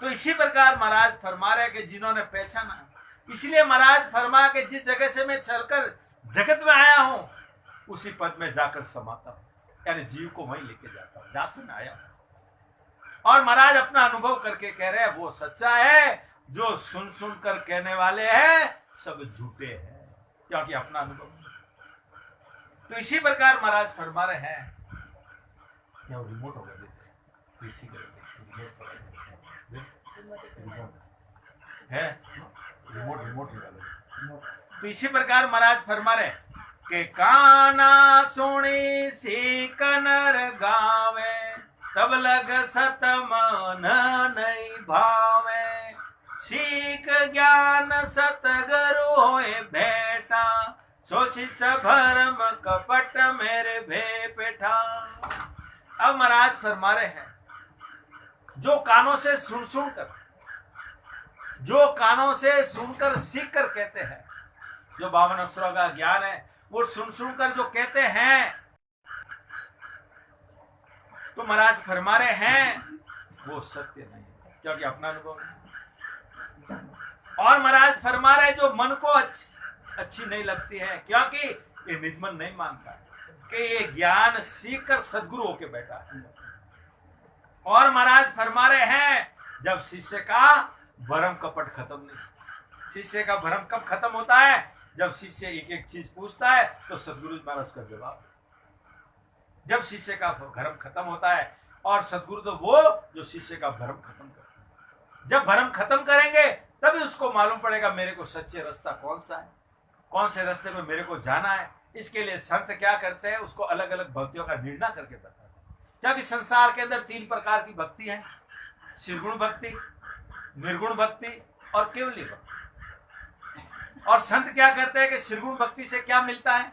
तो इसी प्रकार महाराज फरमा रहे कि जिन्होंने पहचाना, इसलिए महाराज फरमा के जिस जगह से मैं चलकर जगत में आया हूं उसी पद में जाकर समाता हूं, यानी जीव को वहीं लेके जाता हूं जहां से मैं आया हूं। और महाराज अपना अनुभव करके कह रहे हैं वो सच्चा है, जो सुन सुन कर कहने वाले हैं सब झूठे हैं, क्योंकि अपना अनुभव। तो इसी प्रकार महाराज फरमा रहे हैं, रिमोट होगा है रिमोट तो इसी प्रकार महाराज फरमा रहे कि काना सुनी सी कनर गावे, तब लग सत मन नहीं भावे, सीख ज्ञान सतगुरु होए भेटा, सो शिष्य भरम कपट मेरे भे पेठा। अब महाराज फरमा रहे हैं जो कानों से सुनकर, जो कानों से सुनकर सीख कर कहते हैं, जो 52 अक्षरों का ज्ञान है वो सुनकर जो कहते हैं, तो महाराज फरमा रहे हैं वो सत्य नहीं है, क्योंकि अपना अनुभव नहीं। और महाराज फरमा रहे जो मन को अच्छी नहीं लगती है, क्योंकि ये निज मन नहीं मानता कि ये ज्ञान सीख कर सदगुरु होके बैठा है। और महाराज फरमा रहे हैं जब शिष्य का भरम कपट खत्म नहीं। शिष्य का भरम कब खत्म होता है? जब शिष्य एक एक चीज पूछता है तो सदगुरु महाराज उसका जवाब। जब शिष्य का भरम खत्म होता है, और सदगुरु तो वो जो शिष्य का भरम खत्म करता है। जब भरम खत्म करेंगे तभी उसको मालूम पड़ेगा मेरे को सच्चे रास्ता कौन सा है, कौन से रास्ते में मेरे को जाना है। इसके लिए संत क्या करते हैं, उसको अलग अलग भक्तियों का निर्णय करके बताते हैं, क्योंकि संसार के अंदर 3 प्रकार की भक्ति है, निर्गुण भक्ति, निर्गुण भक्ति और केवली भक्ति। और संत क्या करते हैं कि निर्गुण भक्ति से क्या मिलता है,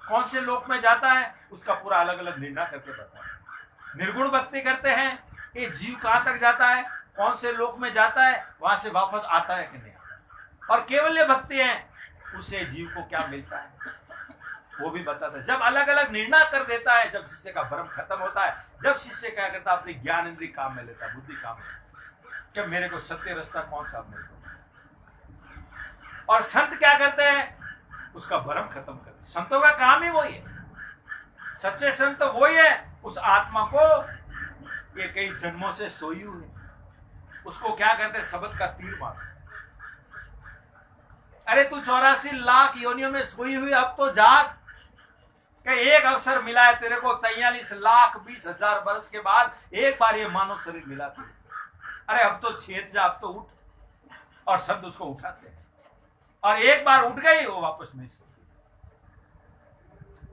कौन से लोक में जाता है, उसका पूरा अलग अलग निर्णय करके बताते हैं। निर्गुण भक्ति करते हैं कि जीव कहाँ तक जाता है, कौन से लोक में जाता है, वहां से वापस आता है कि नहीं आता। और केवल्य भक्ति है उससे जीव को क्या मिलता है वो भी बताता है। जब अलग अलग निर्णय कर देता है, जब शिष्य का भ्रम खत्म होता है, जब शिष्य क्या करता है अपनी ज्ञान इंद्रिय काम में लेता है, बुद्धि काम में, कि मेरे को सत्य रास्ता कौन सा मेरे को। और संत क्या करते हैं, उसका भ्रम खत्म करते। संतों का काम ही वही है, सच्चे संत तो वही है, उस आत्मा को ये कई जन्मों से सोई हुई है उसको क्या करते, शब्द का तीर मार। अरे तू 84 लाख योनियों में सोई हुई, अब तो जाग कि एक अवसर मिला है तेरे को, 43 लाख 20,000 वर्ष के बाद एक बार ये मानव शरीर मिला तेरे। अरे अब तो छेद जा, अब तो उठ। और शब्द उसको उठाते हैं, और एक बार उठ गई वो वापस नहीं सो।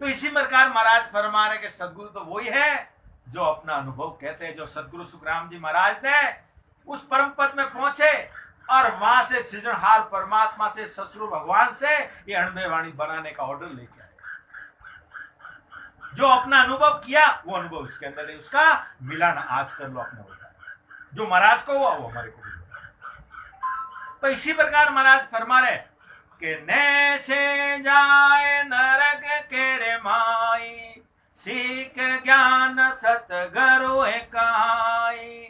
तो इसी प्रकार महाराज फरमा रहे कि सदगुरु तो वही है जो अपना अनुभव कहते हैं। जो सदगुरु सुखराम जी महाराज ने उस परम पद में पहुंचे और वहां से सृजनहार परमात्मा से, ससुर भगवान से ये अणबे वाणी बनाने का ऑर्डर लेके आए। जो अपना अनुभव किया वो अनुभव इसके अंदर है, उसका मिलान आज कर लो अपने होता है। जो महाराज को हुआ वो हमारे को भी हुआ। तो इसी प्रकार महाराज फरमा रहे कि ने से जाए नरक के रे माई, सीख ज्ञान सतगुरु कहाई,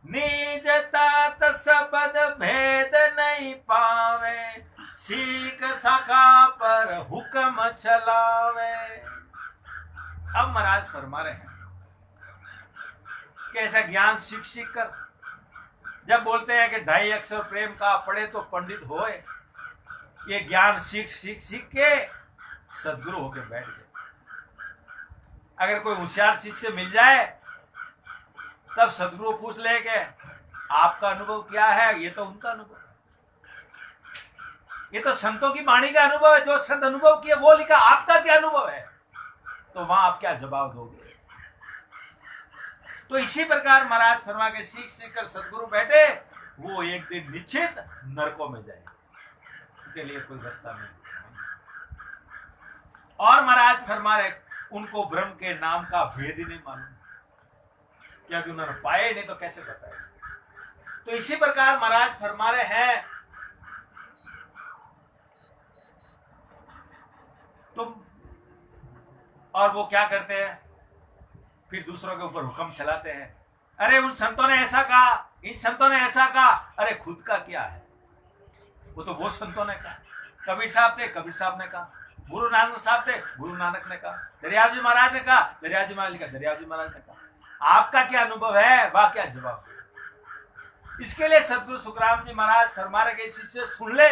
निज तात सबद भेद नहीं पावे, सीख सका पर हुक्म चलावे। अब महाराज फरमा रहे हैं कि ऐसा ज्ञान सीख सीख कर, जब बोलते हैं कि 2.5 अक्षर प्रेम का पढ़े तो पंडित होए, ये ज्ञान सीख सीख सीख के सदगुरु होके बैठ गए। अगर कोई होशियार शिष्य मिल जाए तब सदगुरु पूछ ले कि आपका अनुभव क्या है, ये तो उनका अनुभव, ये तो संतों की वाणी का अनुभव है, जो संत अनुभव किए वो लिखा, आपका क्या अनुभव है, तो वहां आप क्या जवाब दोगे। तो इसी प्रकार महाराज फरमा के सीख सीख कर सदगुरु बैठे, वो एक दिन निश्चित नरकों में जाएंगे, उनके लिए कोई रास्ता नहीं। और महाराज फरमा रहे उनको ब्रह्म के नाम का भेद ही नहीं मालूम, क्योंकि उन्होंने पाए नहीं तो कैसे बताए। तो इसी प्रकार महाराज फरमा रहे हैं तो, और वो क्या करते हैं, फिर दूसरों के ऊपर हुक्म चलाते हैं। अरे उन संतों ने ऐसा कहा, इन संतों ने ऐसा कहा, अरे खुद का क्या है, वो तो वो संतों ने कहा। कबीर साहब थे, कबीर साहब ने कहा। गुरु नानक साहब थे, गुरु नानक ने कहा। दरियाव जी महाराज ने कहा, दरियाव जी महाराज ने कहा, दरियाव जी महाराज ने कहा। आपका क्या अनुभव है, वाह क्या जवाब। इसके लिए सदगुरु सुखराम जी महाराज फरमा रहे कि शिष्य सुन ले,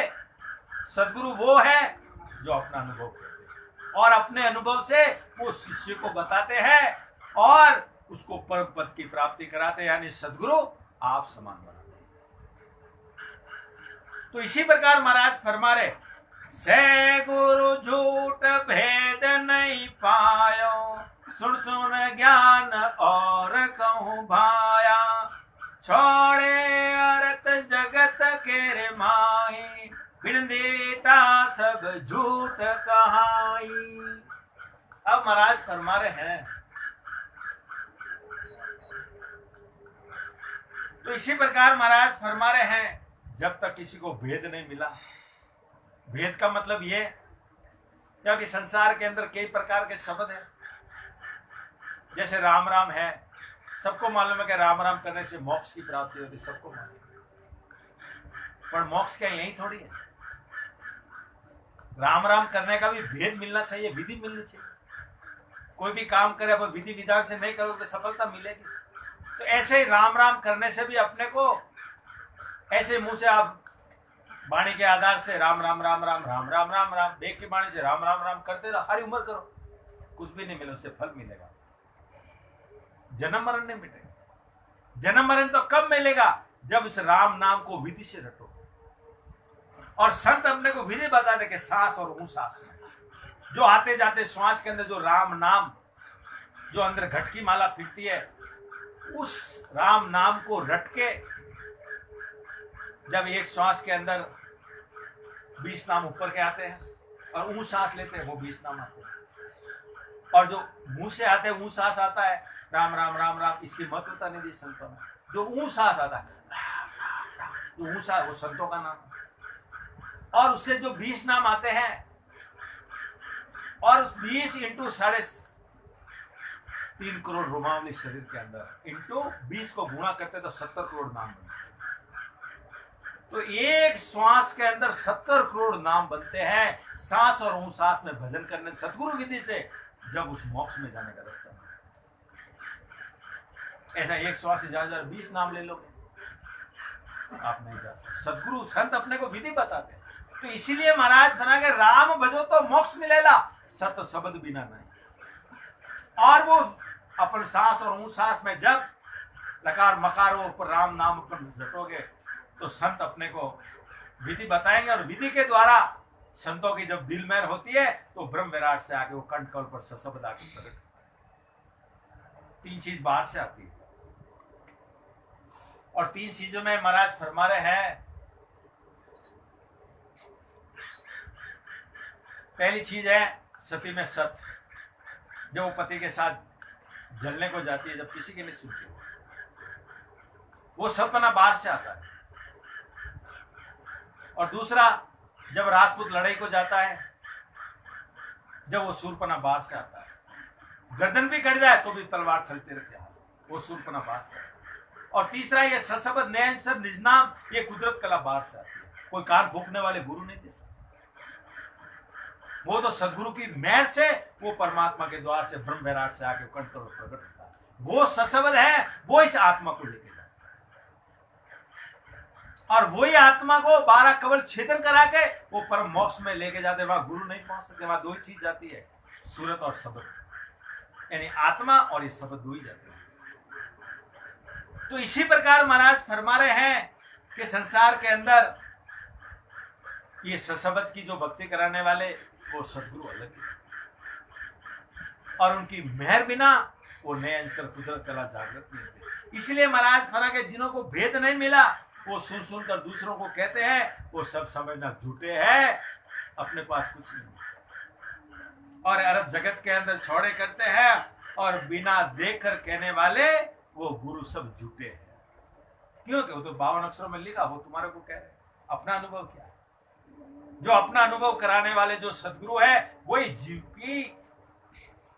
सदगुरु वो है जो अपना अनुभव करते हैं और अपने अनुभव से वो शिष्य को बताते हैं और उसको परम पद की प्राप्ति कराते हैं, यानी सदगुरु आप समान बनाते। तो इसी प्रकार महाराज फरमा रहे, से गुरु झूठ भेद नहीं पायो, सुन सुन ज्ञान और कहूँ भाया, छोड़े अरत जगत के रे माही, बिन देटा सब झूठ कहाई। अब महाराज फरमा रहे हैं, तो इसी प्रकार महाराज फरमा रहे हैं, जब तक किसी को भेद नहीं मिला, भेद का मतलब ये, क्योंकि संसार के अंदर कई प्रकार के शब्द हैं, जैसे राम राम है, सबको मालूम है कि राम राम करने से मोक्ष की प्राप्ति होती, सबको मालूम है। पर मोक्ष क्या यही थोड़ी है, राम राम करने का भी भेद मिलना चाहिए, विधि मिलनी चाहिए। कोई भी काम करे अब विधि विधान से नहीं करोगे तो सफलता मिलेगी। तो ऐसे ही राम राम करने से भी अपने को ऐसे मुंह से आप वाणी के आधार से राम राम राम राम राम राम राम राम देख की वाणी से राम राम राम करते रहो, सारी उम्र करो, कुछ भी नहीं मिले, उससे फल मिलेगा, जन्म मरण नहीं मिटेगा। जन्म मरण तो कब मिलेगा, जब उस राम नाम को विधि से रटो। और संत अपने को विधि बता दे कि सांस और ऊ सांस में जो आते जाते श्वास के अंदर जो राम नाम जो अंदर घटकी माला फिरती है, उस राम नाम को रट के जब एक श्वास के अंदर 20 नाम ऊपर के आते हैं और ऊ सांस लेते हैं, वो 20 नाम आते हैं। और जो मुंह से आते हैं ऊ सांस आता है, राम राम राम राम, इसकी महत्वता नहीं दी संतों ने। जो ऊ सांस आता है, जो ऊ सांस, वो संतों का नाम है। और उससे जो 20 नाम आते हैं और 20 इंटू 3.5 करोड़ रोमावली शरीर के अंदर इंटू 20 को गुणा करते तो 70 करोड़ नाम बनते। तो एक श्वास के अंदर 70 करोड़ नाम बनते हैं। सांस और ऊं सांस में भजन करने सदगुरु विधि से जब उस मोक्ष में जाने का रास्ता। ऐसा एक श्वास से ज्यादा 20 नाम ले लो, आप नहीं जा सकते। सदगुरु संत अपने को विधि बताते हैं। तो इसीलिए महाराज बना के राम भजो तो मोक्ष मिलेगा, सत शब्द बिना नहीं। और वो अपन सांस और ऊं सांस में जब लकार मकार ऊपर राम नाम अपन झटोगे तो संत अपने को विधि बताएंगे। और विधि के द्वारा संतों की जब दिल में होती है तो ब्रह्म विराट से आके वो कंठ कल पर सशब्द आके प्रकट। 3 चीज बाहर से आती है और 3 चीजों में महाराज फरमा रहे हैं। पहली चीज है सती में सत, जब वो पति के साथ जलने को जाती है, जब किसी की नहीं सुनती, वो सपना बाहर से आता है। और दूसरा, जब राजपूत लड़ाई को जाता है, जब वो सूरपना बाहर से आता है। गर्दन भी कट जाए तो भी तलवार चलते रहते हैं, वो सूरपना बाहर से आता है। और तीसरा, ये सशब्द नयनसर निजनाम, ये कुदरत कला बाहर से आती है। कोई कान फूंकने वाले गुरु नहीं दे सकते। वो तो सदगुरु की मेहर से, वो परमात्मा के द्वार से ब्रह्म विराट से आके कंठ कर प्रकट होता है। वो सशब्द है, वो इस आत्मा को लेके जाता है और वही आत्मा को 12 कवल छेदन करा के वो परम मोक्ष में लेके जाते। वहां गुरु नहीं पहुंच सकते। वहां 2 ही चीज जाती है, सूरत और शब्द, यानी आत्मा और ये शब्द 2 ही जाते हैं। तो इसी प्रकार महाराज फरमा रहे हैं कि संसार के अंदर ये सशब्द की जो भक्ति कराने वाले वो सदगुरु अलग है और उनकी मेहर बिना वो नए अंसर कुदरत कला जागृत नहीं होते। इसलिए महाराज फरा के जिन्हों को भेद नहीं मिला वो सुन सुनकर दूसरों को कहते हैं, वो सब समझना झूठे हैं, अपने पास कुछ नहीं। और अरब जगत के अंदर छोड़े करते हैं और बिना देखकर कहने वाले वो गुरु सब झूठे हैं। क्योंकि वो तो 52 अक्षरों में लिखा, वो तुम्हारे को कह रहे। अपना अनुभव क्या है? जो अपना अनुभव कराने वाले जो सदगुरु है वही जीव की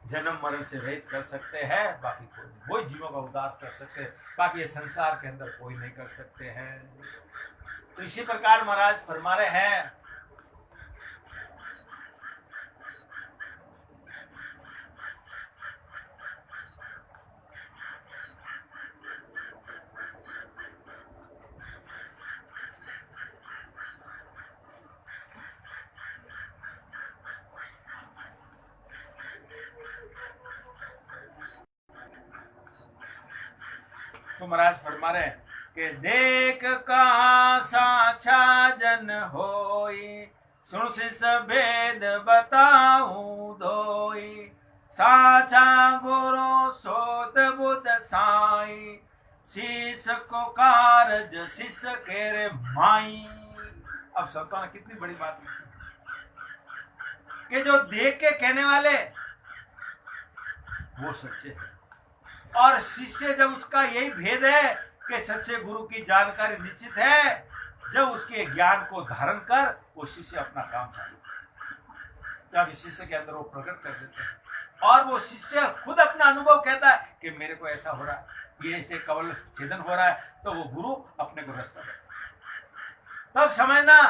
जन्म मरण से रहित कर सकते हैं, बाकी कोई नहीं। वही जीवों का उद्धार कर सकते हैं, बाकी ये संसार के अंदर कोई नहीं कर सकते हैं। तो इसी प्रकार महाराज फरमा रहे हैं तो महाराज फरमा रहे कि देख कहाँ साचा जन होई, सुन सिस भेद बताऊं धोई, साचा गुरु सोत बुध साई, शीस को कारज शिष केरे माई। अब संतों ने कितनी बड़ी बात लिखी कि जो देख के कहने वाले वो सच्चे हैं और शिष्य जब उसका यही भेद है कि सच्चे गुरु की जानकारी निश्चित है, जब उसके ज्ञान को धारण कर वो शिष्य अपना काम चालू जब शिष्य के अंदर वो प्रकट कर देते हैं और वो शिष्य खुद अपना अनुभव कहता है कि मेरे को ऐसा हो रहा है, ये ऐसे कवल छेदन हो रहा है, तो वो गुरु अपने को रास्ता देता। तब समझना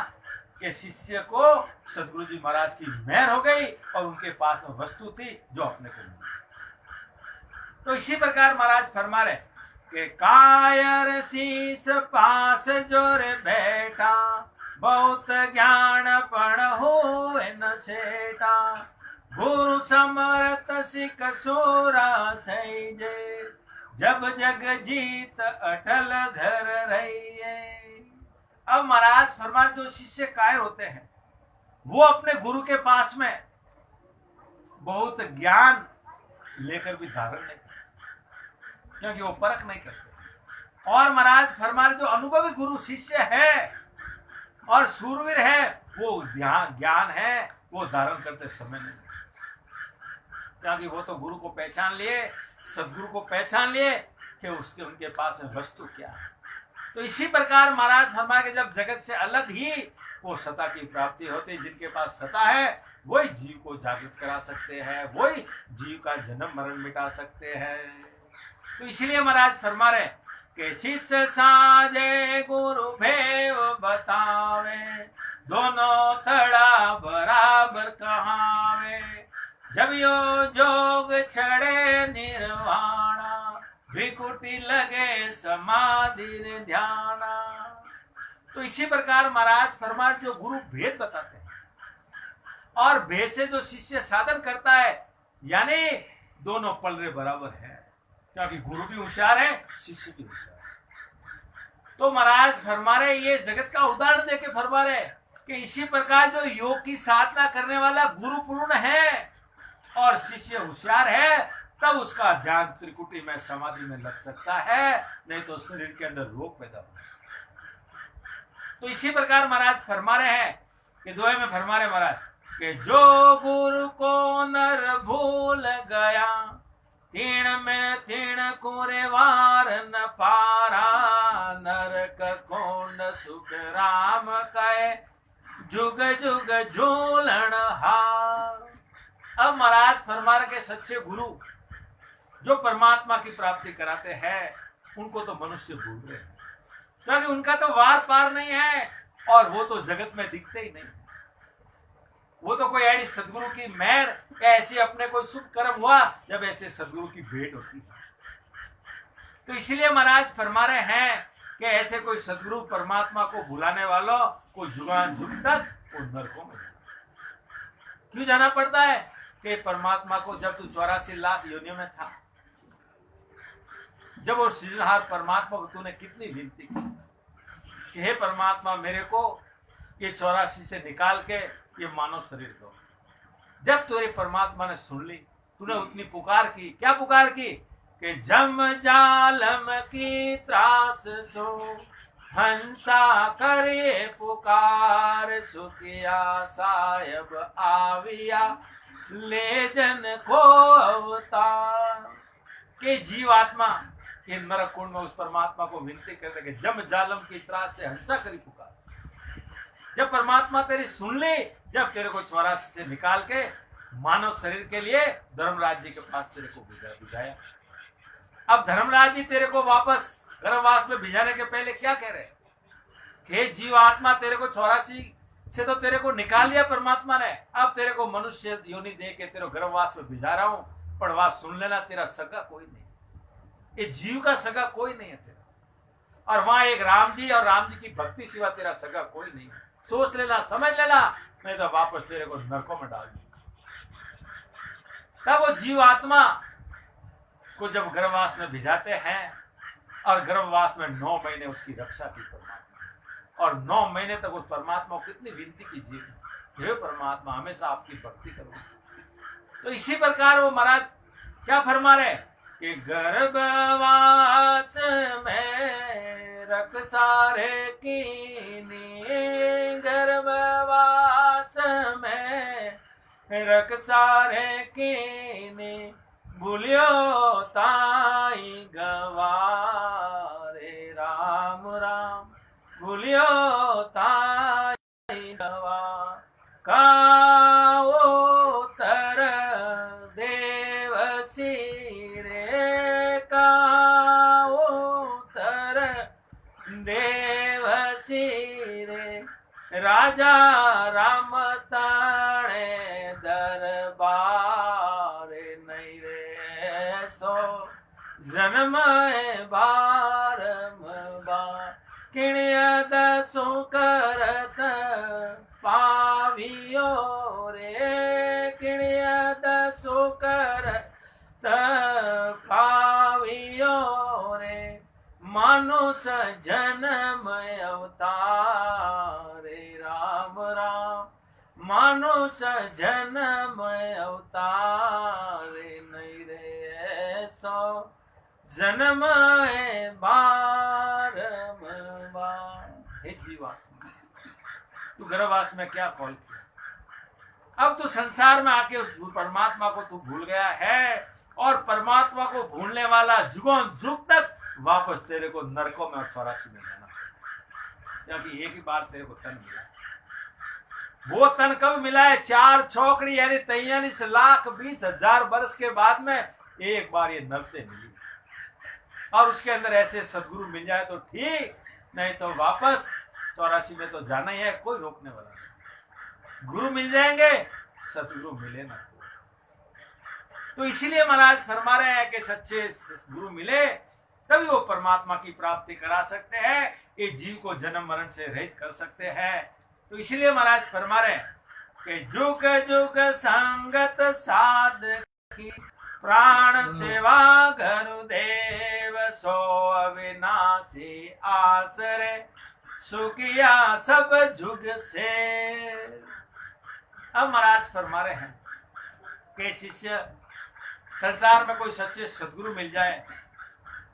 कि शिष्य को सदगुरु जी महाराज की मेहर हो गई और उनके पास में वस्तु थी जो अपने को मिली। तो इसी प्रकार महाराज फरमा रहे कि कायर शीस पास जोर बैठा, बहुत ज्ञान पण हो न सेठा, गुरु समर्थ सिख सोरा सैजे, जब जग जीत अटल घर रहिए। अब महाराज फरमा जो शिष्य कायर होते हैं वो अपने गुरु के पास में बहुत ज्ञान लेकर भी धारण नहीं, क्योंकि वो परख नहीं करते। और महाराज फरमा जो अनुभवी गुरु शिष्य है और सूरवीर है वो ज्ञान है वो धारण करते समय नहीं, क्योंकि वो तो गुरु को पहचान लिए, सदगुरु को पहचान लिए कि उसके उनके पास में वस्तु क्या है। तो इसी प्रकार महाराज फरमा के जब जगत से अलग ही वो सत्ता की प्राप्ति होती है, जिनके पास सत्ता है वही जीव को जागृत करा सकते हैं, वही जीव का जन्म मरण मिटा सकते हैं। तो इसलिए महाराज फरमा रहे कि शिष्य साजे गुरु भेव बतावे, दोनों थड़ा बराबर कहावे, जब यो जोग चढ़े निर्वाणा, भ्रिकुटी लगे समाधि ध्याना। तो इसी प्रकार महाराज फरमा जो गुरु भेद बताते हैं और भेद से जो शिष्य साधन करता है, यानी दोनों पलरे बराबर है, क्योंकि गुरु भी होशियार है, शिष्य भी होशियार है। तो महाराज फरमा रहे, ये जगत का उदाहरण देके फरमा रहे कि इसी प्रकार जो योग की साधना करने वाला गुरु पूर्ण है और शिष्य होशियार है, तब उसका ध्यान त्रिकुटी में समाधि में लग सकता है, नहीं तो शरीर के अंदर रोग पैदा होगा। तो इसी प्रकार महाराज फरमा रहे हैं कि दोहे में फरमा रहे महाराज कि जो गुरु को नर भूल गया, तीण में तीण कुरे वार न पारा, नरक कोंड सुख राम कहे, जुग जुग झूलन हार। अब महाराज फरमा रहे के सच्चे गुरु जो परमात्मा की प्राप्ति कराते हैं, उनको तो मनुष्य भूल रहे हैं, क्योंकि उनका तो वार पार नहीं है और वो तो जगत में दिखते ही नहीं। वो तो कोई ऐसी सदगुरु की मेहर या ऐसी अपने कोई शुभ कर्म हुआ जब ऐसे सदगुरु की भेंट होती है। तो इसीलिए महाराज फरमा रहे हैं कि ऐसे कोई सदगुरु परमात्मा को भुलाने वालों को जुगान जुग तक वो नरकों में क्यों जाना पड़ता है कि परमात्मा को जब तू 84 लाख योनियों में था, जब वो सृजनहार परमात्मा को तूने कितनी विनती की कि हे परमात्मा मेरे को ये 84 से निकाल के ये मानव शरीर दो। जब तेरे परमात्मा ने सुन ली, तूने उतनी पुकार की, क्या पुकार की कि जम जालम की त्रास सो, हंसा करे पुकार, सुखिया साहेब आविया ले जन को अवतार। के जीवात्मा ये नरक कुंड में उस परमात्मा को विनती करते कि जम जालम की त्रास से हंसा करी पुकार। जब परमात्मा तेरी सुन ले, जब तेरे को 84 से निकाल के मानव शरीर के लिए धर्मराज जी के पास तेरे को भिजाया। अब धर्मराज जी तेरे को वापस गर्भवास में भिजाने के पहले क्या कह रहे कि जीवात्मा तेरे को 84 से तो तेरे को निकाल लिया परमात्मा ने, अब तेरे को मनुष्य योनि दे के तेरे गर्भवास में भिजा रहा हूं, पर बात सुन लेना, तेरा सगा कोई नहीं, ये जीव का सगा कोई नहीं है तेरा, और वहां एक राम जी और राम जी की भक्ति सिवा तेरा सगा कोई नहीं है। सोच लेना, समझ लेना, नहीं तो वापस तेरे को नरकों में डाल दूंगा। तब वो जीवात्मा को जब गर्भवास में भिजाते हैं और गर्भवास में 9 महीने उसकी रक्षा की परमात्मा, और 9 महीने तक उस परमात्मा को कितनी विनती कीजिए, हे परमात्मा हमेशा आपकी भक्ति करो। तो इसी प्रकार वो महाराज क्या फरमा रहे कि गर्भवास में रख सारे कीनी, गर्भवास में रख सारे कीनी, भूलियो ताई गवारे, राम राम भूलियो ताई गवार, काओ तर देव सिरे, काओ तर देव सिरे, राजा राम ताणे दरबार नहीं रे, सो जन्म बारम बार, किण्य दसो करत पावियो रे, किण्य दसो करत पावियो रे, मानुष जन्म अवतार, राम राम मानुष जन्म अवतार नहीं रे, सो जन्म बारम बार। हे जीवा, तू गर्भवास में क्या कॉल किया, अब तू संसार में आके उस परमात्मा को तू भूल गया है, और परमात्मा को भूलने वाला जुगों जुग तक वापस तेरे को नरकों में और 84 में जाना क्योंकि एक ही बार तेरे को तन मिला। वो तन कब मिला है? 4 चौकड़ी यानी 43,20,000 वर्ष के बाद में एक बार ये नरते मिली। और उसके अंदर ऐसे सदगुरु मिल जाए तो ठीक, नहीं तो वापस 84 में तो जाना ही है, कोई रोकने वाला नहीं। गुरु मिल जाएंगे, सदगुरु मिले ना। तो इसीलिए महाराज फरमा रहे हैं कि सच्चे गुरु मिले तभी वो परमात्मा की प्राप्ति करा सकते हैं, ये जीव को जन्म मरण से रहित कर सकते हैं। तो इसीलिए महाराज फरमा रहे हैं कि जुग जुग संगत साधकी, प्राण सेवा गुरुदेव सो अविनाशी आसरे, सुखिया सब जुग से। अब महाराज फरमा रहे हैं कि शिष्य संसार में कोई सच्चे सदगुरु मिल जाए,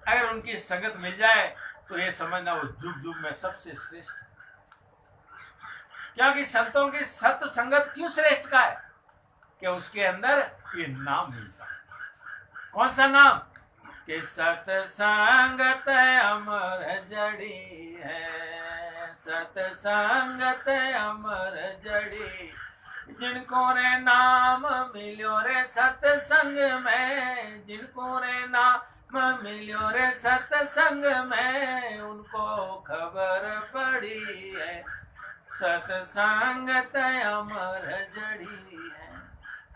अगर उनकी संगत मिल जाए तो ये समझना वो जुग जुग में सबसे श्रेष्ठ। क्योंकि संतों की सत संगत क्यों श्रेष्ठ का है? कि उसके अंदर ये नाम मिलता है। कौन सा नाम? कि सतसंगत अमर जड़ी है, सतसंगत अमर जड़ी, जिनको रे नाम मिलो रे सतसंग में, जिनको रे नाम मिलो रे सतसंग में, उनको खबर पड़ी है सतसंगत अमर जड़ी है।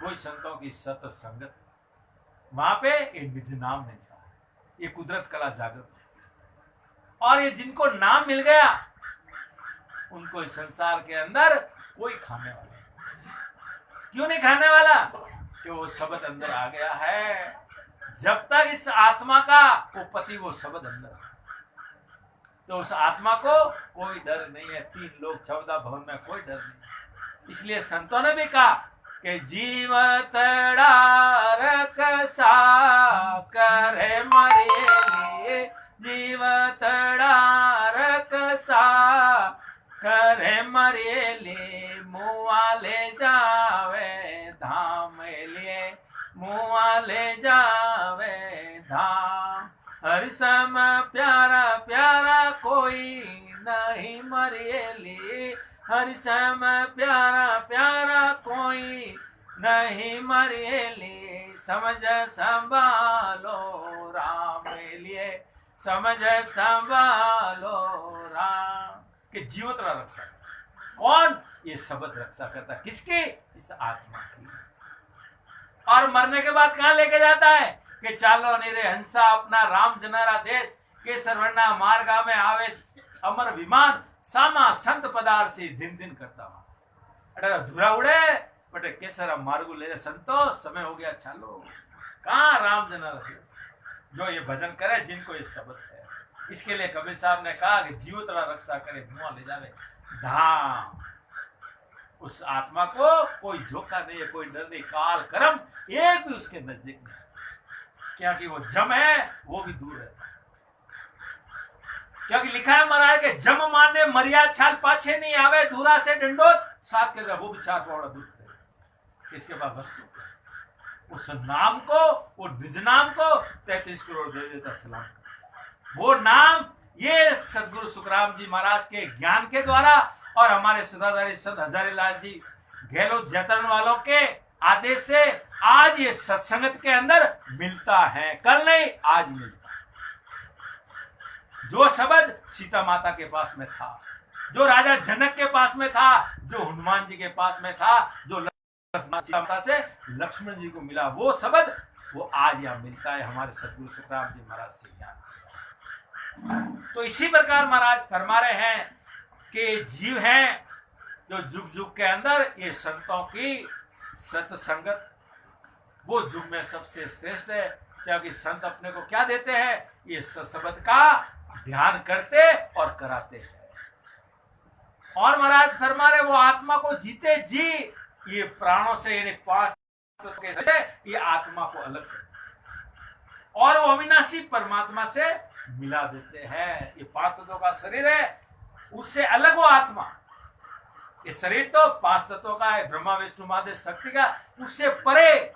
कोई संतों की सतसंगत, वहां पे एक निज नाम मिलता है, ये कुदरत कला जागृत है। और ये जिनको नाम मिल गया उनको इस संसार के अंदर कोई खाने वाला, क्यों नहीं खाने वाला? कि वो शब्द अंदर आ गया है। जब तक इस आत्मा का वो पति वो शब्द अंदर है, तो उस आत्मा को कोई डर नहीं है। 3 लोग 14 भवन में कोई डर नहीं। इसलिए संतों ने भी कहा कि जीवत डारक सा करे मरे लिए, जीवत डारक सा करे मरे ले, मुआ ले जावे धाम लिए, मुआ ले जावे धाम। हर सम प्यारा प्यारा कोई नहीं मरेली, हर सम प्यारा प्यारा कोई नहीं मरेली, समझ संभालो राम लिए, समझ संभालो राम। कि जीवत रक्षा कौन? ये शब्द रक्षा करता, किसकी? इस आत्मा की। और मरने के बाद कहां लेके जाता है? कि चालो निरे हंसा अपना राम जनारा देश, के सरवणा मार्गा में आवे अमर विमान, सामा संत पदार से दिन दिन करता हुआ। अरे धुरा उड़े बटे केसरा मार्गो ले संतो, समय हो गया चालो। कहां? राम जनारा देश। जो ये भजन करे, जिनको ये शब्द है। इसके लिए कबीर साहब ने कहा कि जीवतरा रक्षा करे, मुआ ले जावे धाम। उस आत्मा को कोई धोखा नहीं है, कोई डर नहीं, काल कर्म एक भी उसके नजदीक नहीं, क्योंकि वो जम है वो भी दूर है। क्योंकि लिखा है महाराज के जम माने मरिया छाल पाछे नहीं आवे, दूरा से डंडोत साथ के वो भी 4 पौड़ा दूर है। इसके बाद वस्तु उस नाम को, वो निज नाम को 33 करोड़ दे देता सलाम। वो नाम ये सदगुरु सुखराम जी महाराज के ज्ञान के द्वारा और हमारे सदाधारी संत हजारी लाल जी गहलोत जतन वालों के आदेश से आज ये सत्संगत के अंदर मिलता है। कल नहीं, आज मिलता है। जो शब्द सीता माता के पास में था, जो राजा जनक के पास में था, जो हनुमान जी के पास में था, जो सीता माता से लक्ष्मण जी को मिला, वो शब्द वो आज यहाँ मिलता है हमारे सदगुरु सुखराम जी महाराज के ज्ञान। तो इसी प्रकार महाराज फरमा रहे हैं कि जीव हैं जो जुग जुग के अंदर ये संतों की सत्संगत वो जुग में सबसे श्रेष्ठ है। क्योंकि संत अपने को क्या देते हैं? ये शब्द का ध्यान करते और कराते हैं। और महाराज फरमा रहे वो आत्मा को जीते जी ये प्राणों से यानी 5 तत्वों से ये आत्मा को अलग करते और वो अविनाशी परमात्मा से मिला देते हैं। ये 5 तत्वों का शरीर है, उससे अलग वो आत्मा। ये शरीर तो 5 तत्वों का है, ब्रह्मा विष्णु महादेव शक्ति का, उससे परे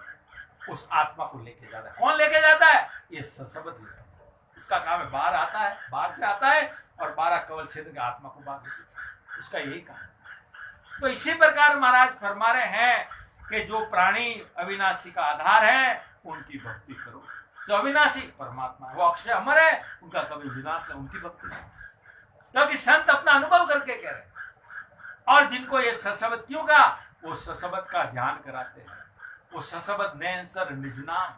उस आत्मा को लेके जाता है। कौन लेके जाता है? ये शब्द लेके। उसका काम है बाहर आता है, बाहर से आता है और 12 कवल क्षेत्र के आत्मा को बाहर लेके जाता है, उसका यही काम है। तो इसी प्रकार महाराज फरमा रहे हैं कि जो प्राणी अविनाशी का आधार है उनकी भक्ति करो। जो अविनाशी परमात्मा है, वो अक्षय अमर है, उनका कभी विनाश है, उनकी भक्ति करो। क्योंकि संत अपना अनुभव करके कह रहे हैं। और जिनको ये सशब्द क्यों कहा, वो सशब्द का ध्यान कराते हैं। वो सशब्द नैन सर निज नाम,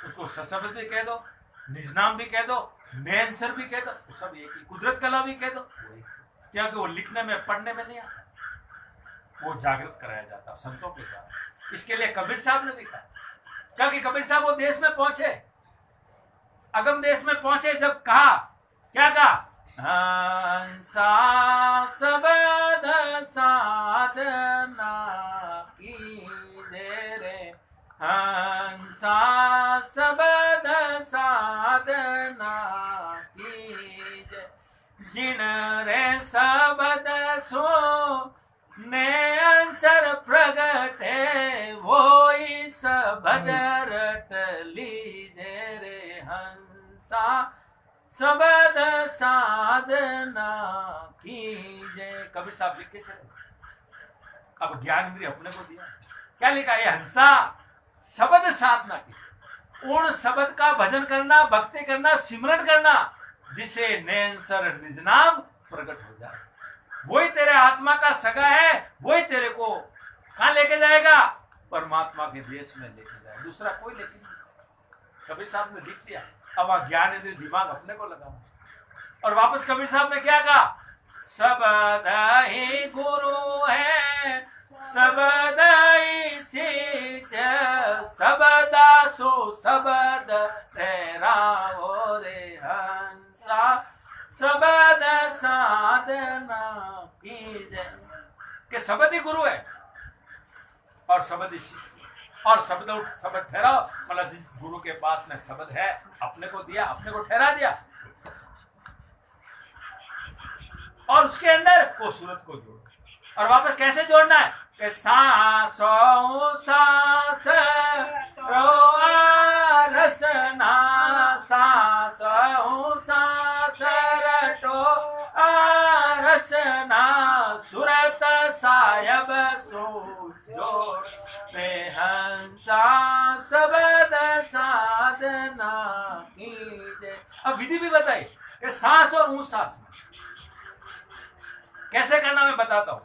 उसको सशब्द भी कह दो, निज नाम भी कह दो, नैन सर भी कह दो, वो सब एक ही। कुदरत कला भी कह दो, क्योंकि वो लिखने में पढ़ने में नहीं आता, वो जागृत कराया जाता संतों के द्वारा। इसके लिए कबीर साहब ने भी कहा, क्योंकि कबीर साहब वो देश में पहुंचे, अगम देश में पहुंचे, जब कहा, क्या कहा, हंसा सबद साधना की दे रे, हंसा सबद साधना की दे, जिन रे सबद सो ने अंसर प्रगटे, वो ही सबद रट लीजे रे, हंसा सबद साधना कीजे। कबीर साहब लिख के चले। अब ज्ञान इंद्रिय अपने को दिया, क्या लिखा है, हंसा शब्द साधना की, उन शब्द का भजन करना, भक्ति करना, सिमरन करना, जिसे नैन सर निज नाम प्रकट हो जाए। वही तेरे आत्मा का सगा है, वही तेरे को कहां लेके जाएगा, परमात्मा के देश में लेके जाएगा, दूसरा कोई लेके नहीं। कबीर साहब ने लिख दिया। अब ज्ञान इंद्रिय दिमाग अपने को लगाना। और वापस कबीर साहब ने क्या कहा, सबद ही गुरु है, सबद ही शिष्य, सबदा सो सबद तेरा हो रे, हंसा सबद साधना कीजे। के शब्द ही गुरु है और शब्द ही शिष्य, और शब्द शब्द ठहराओ, मतलब जिस गुरु के पास में शब्द है अपने को दिया, अपने को ठहरा दिया, और उसके अंदर वो सूरत को जोड़, और वापस कैसे जोड़ना है कि सांसों सांस रसना, सांसों सांस रटो रसना, सुरत सायब सो जोड़ में, हंसा सबद साधना कीजे। अब विधि भी बताई कि सांस और ऊंच सांस में कैसे करना, मैं बताता हूं।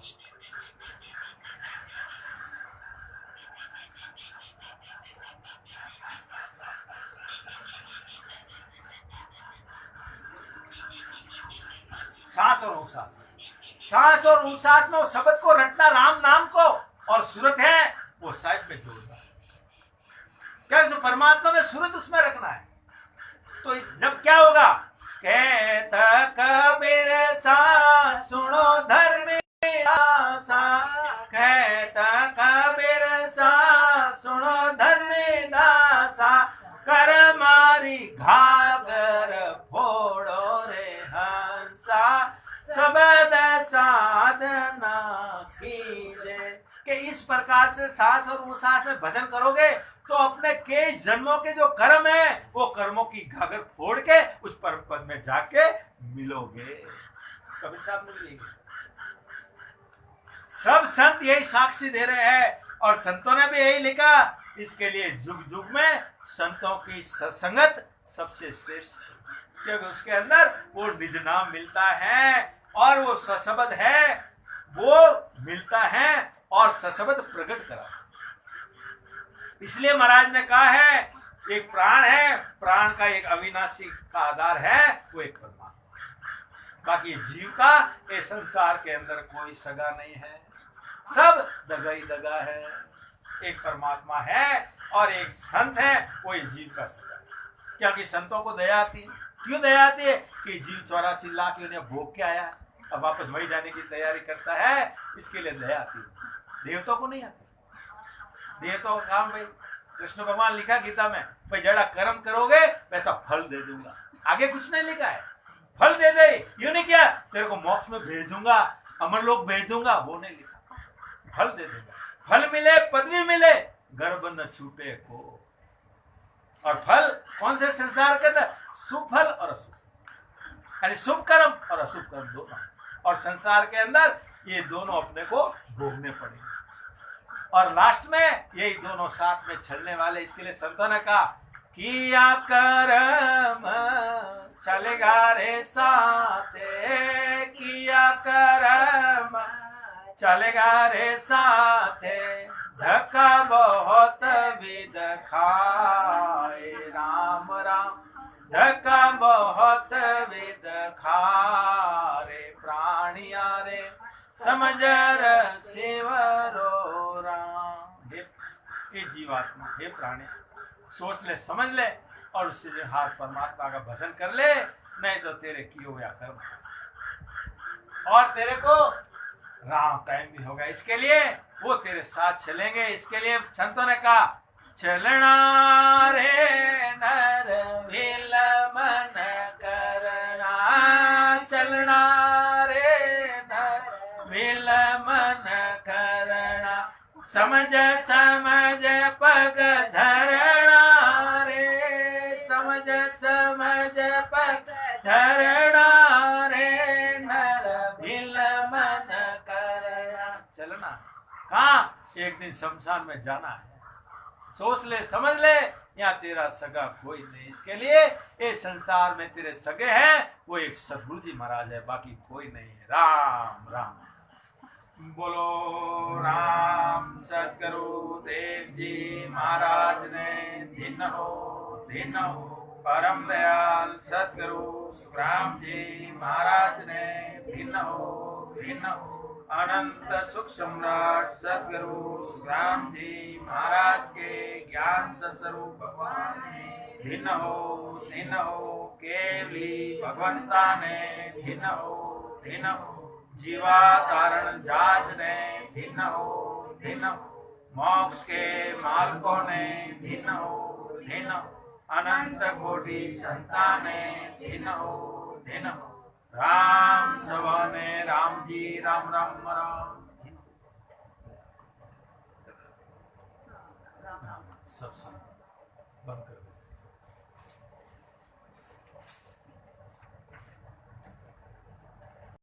सांस और ऊंच सांस में, सांस और ऊंच सांस में वो शब्द को रटना, राम नाम को, और सूरत है वो साइड में जोड़ना। क्या जो परमात्मा में सूरत उसमें रखना है। तो इस जब क्या होगा, कहता कबीर सा सुनो धर्म आसा, कहता कबीर सा सुनो धर्म दासा, कर मारी घागर फोड़ो रे, हंसा सबद साधना कीजे। कि इस प्रकार से सांस और उस सांस में भजन करोगे तो अपने कई जन्मों के जो कर्म है वो कर्मों की घाघर फोड़ के उस परम पद में जाके मिलोगे। कबीर साहब ने भी सब संत यही साक्षी दे रहे हैं और संतों ने भी यही लिखा। इसके लिए जुग जुग में संतों की सत्संगत सबसे श्रेष्ठ, क्योंकि उसके अंदर वो निज नाम मिलता है और वो सशब्द है, वो मिलता है और सशब्द प्रकट करा। इसलिए महाराज ने कहा है एक प्राण है, प्राण का एक अविनाशी का आधार है वो एक परमात्मा, बाकी जीव का ये संसार के अंदर कोई सगा नहीं है, सब दगा ही दगा है। एक परमात्मा है और एक संत है, वो जीव का सगा है। क्योंकि संतों को दया आती है। क्यों दया आती है कि जीव 84 लाख उन्हें भोग के आया, अब वापस वही जाने की तैयारी करता है, इसके लिए दया आती है। देवताओं को नहीं आती। देवताओं का काम भाई कृष्ण भगवान लिखा गीता में, भाई जड़ा कर्म करोगे वैसा फल दे दूंगा, आगे कुछ नहीं लिखा है। फल दे दे, यूं नहीं किया तेरे को मोक्ष में भेज दूंगा, अमर लोक भेज दूंगा, वो नहीं लिखा। फल दे दूंगा, फल मिले, पदवी मिले, गर्भ न छूटे को। और फल कौन से संसार के अंदर? शुभ फल और अशुभ, यानी शुभ कर्म और अशुभ कर्म दोनों, और संसार के अंदर ये दोनों अपने को भोगने पड़ेंगे, और लास्ट में यही दोनों साथ में चलने वाले। इसके लिए संतों ने कहा किया कर्म चलेगा रे साथे, किया कर्म चलेगा रे साथे, धक्का बहुत विध खाए राम राम, धक्का बहुत विध खारे प्राणिया रे समझ शिवरो राम। हे जीवात्मा, हे प्राणी, सोच ले, समझ ले, और उससे जो हाथ परमात्मा का भजन कर ले, नहीं तो तेरे किए हुए कर्म और तेरे को राम टाइम भी होगा। इसके लिए वो तेरे साथ चलेंगे। इसके लिए संतों ने कहा चलना रे नर विल मन करना, चलना रे नर विल मन करना, समझ समझ पग धरना रे, समझ समझ पग धरना रे, नर विल मन करना। चलना कहाँ? एक दिन शमशान में जाना है। सोच ले, समझ ले, यहाँ तेरा सगा कोई नहीं। इसके लिए ये संसार में तेरे सगे हैं वो एक सतगुरु जी महाराज है, बाकी कोई नहीं है। राम राम बोलो राम। सतगुरु देव जी महाराज ने दिन हो परम दयाल सतगुरु सुखराम जी महाराज ने दिन हो अनंत सुख सम्राट सतगुरु सुखराम जी महाराज के ज्ञान स्वरूप भगवान ने दिन हो केवली भगवंता ने दिन हो जीवा कारण जाज ने दिन हो मोक्ष के मालकों ने दिन हो अनंत कोटि संताने दिन हो राम सवाने राम जी राम राम राम। सब बंद कर दो।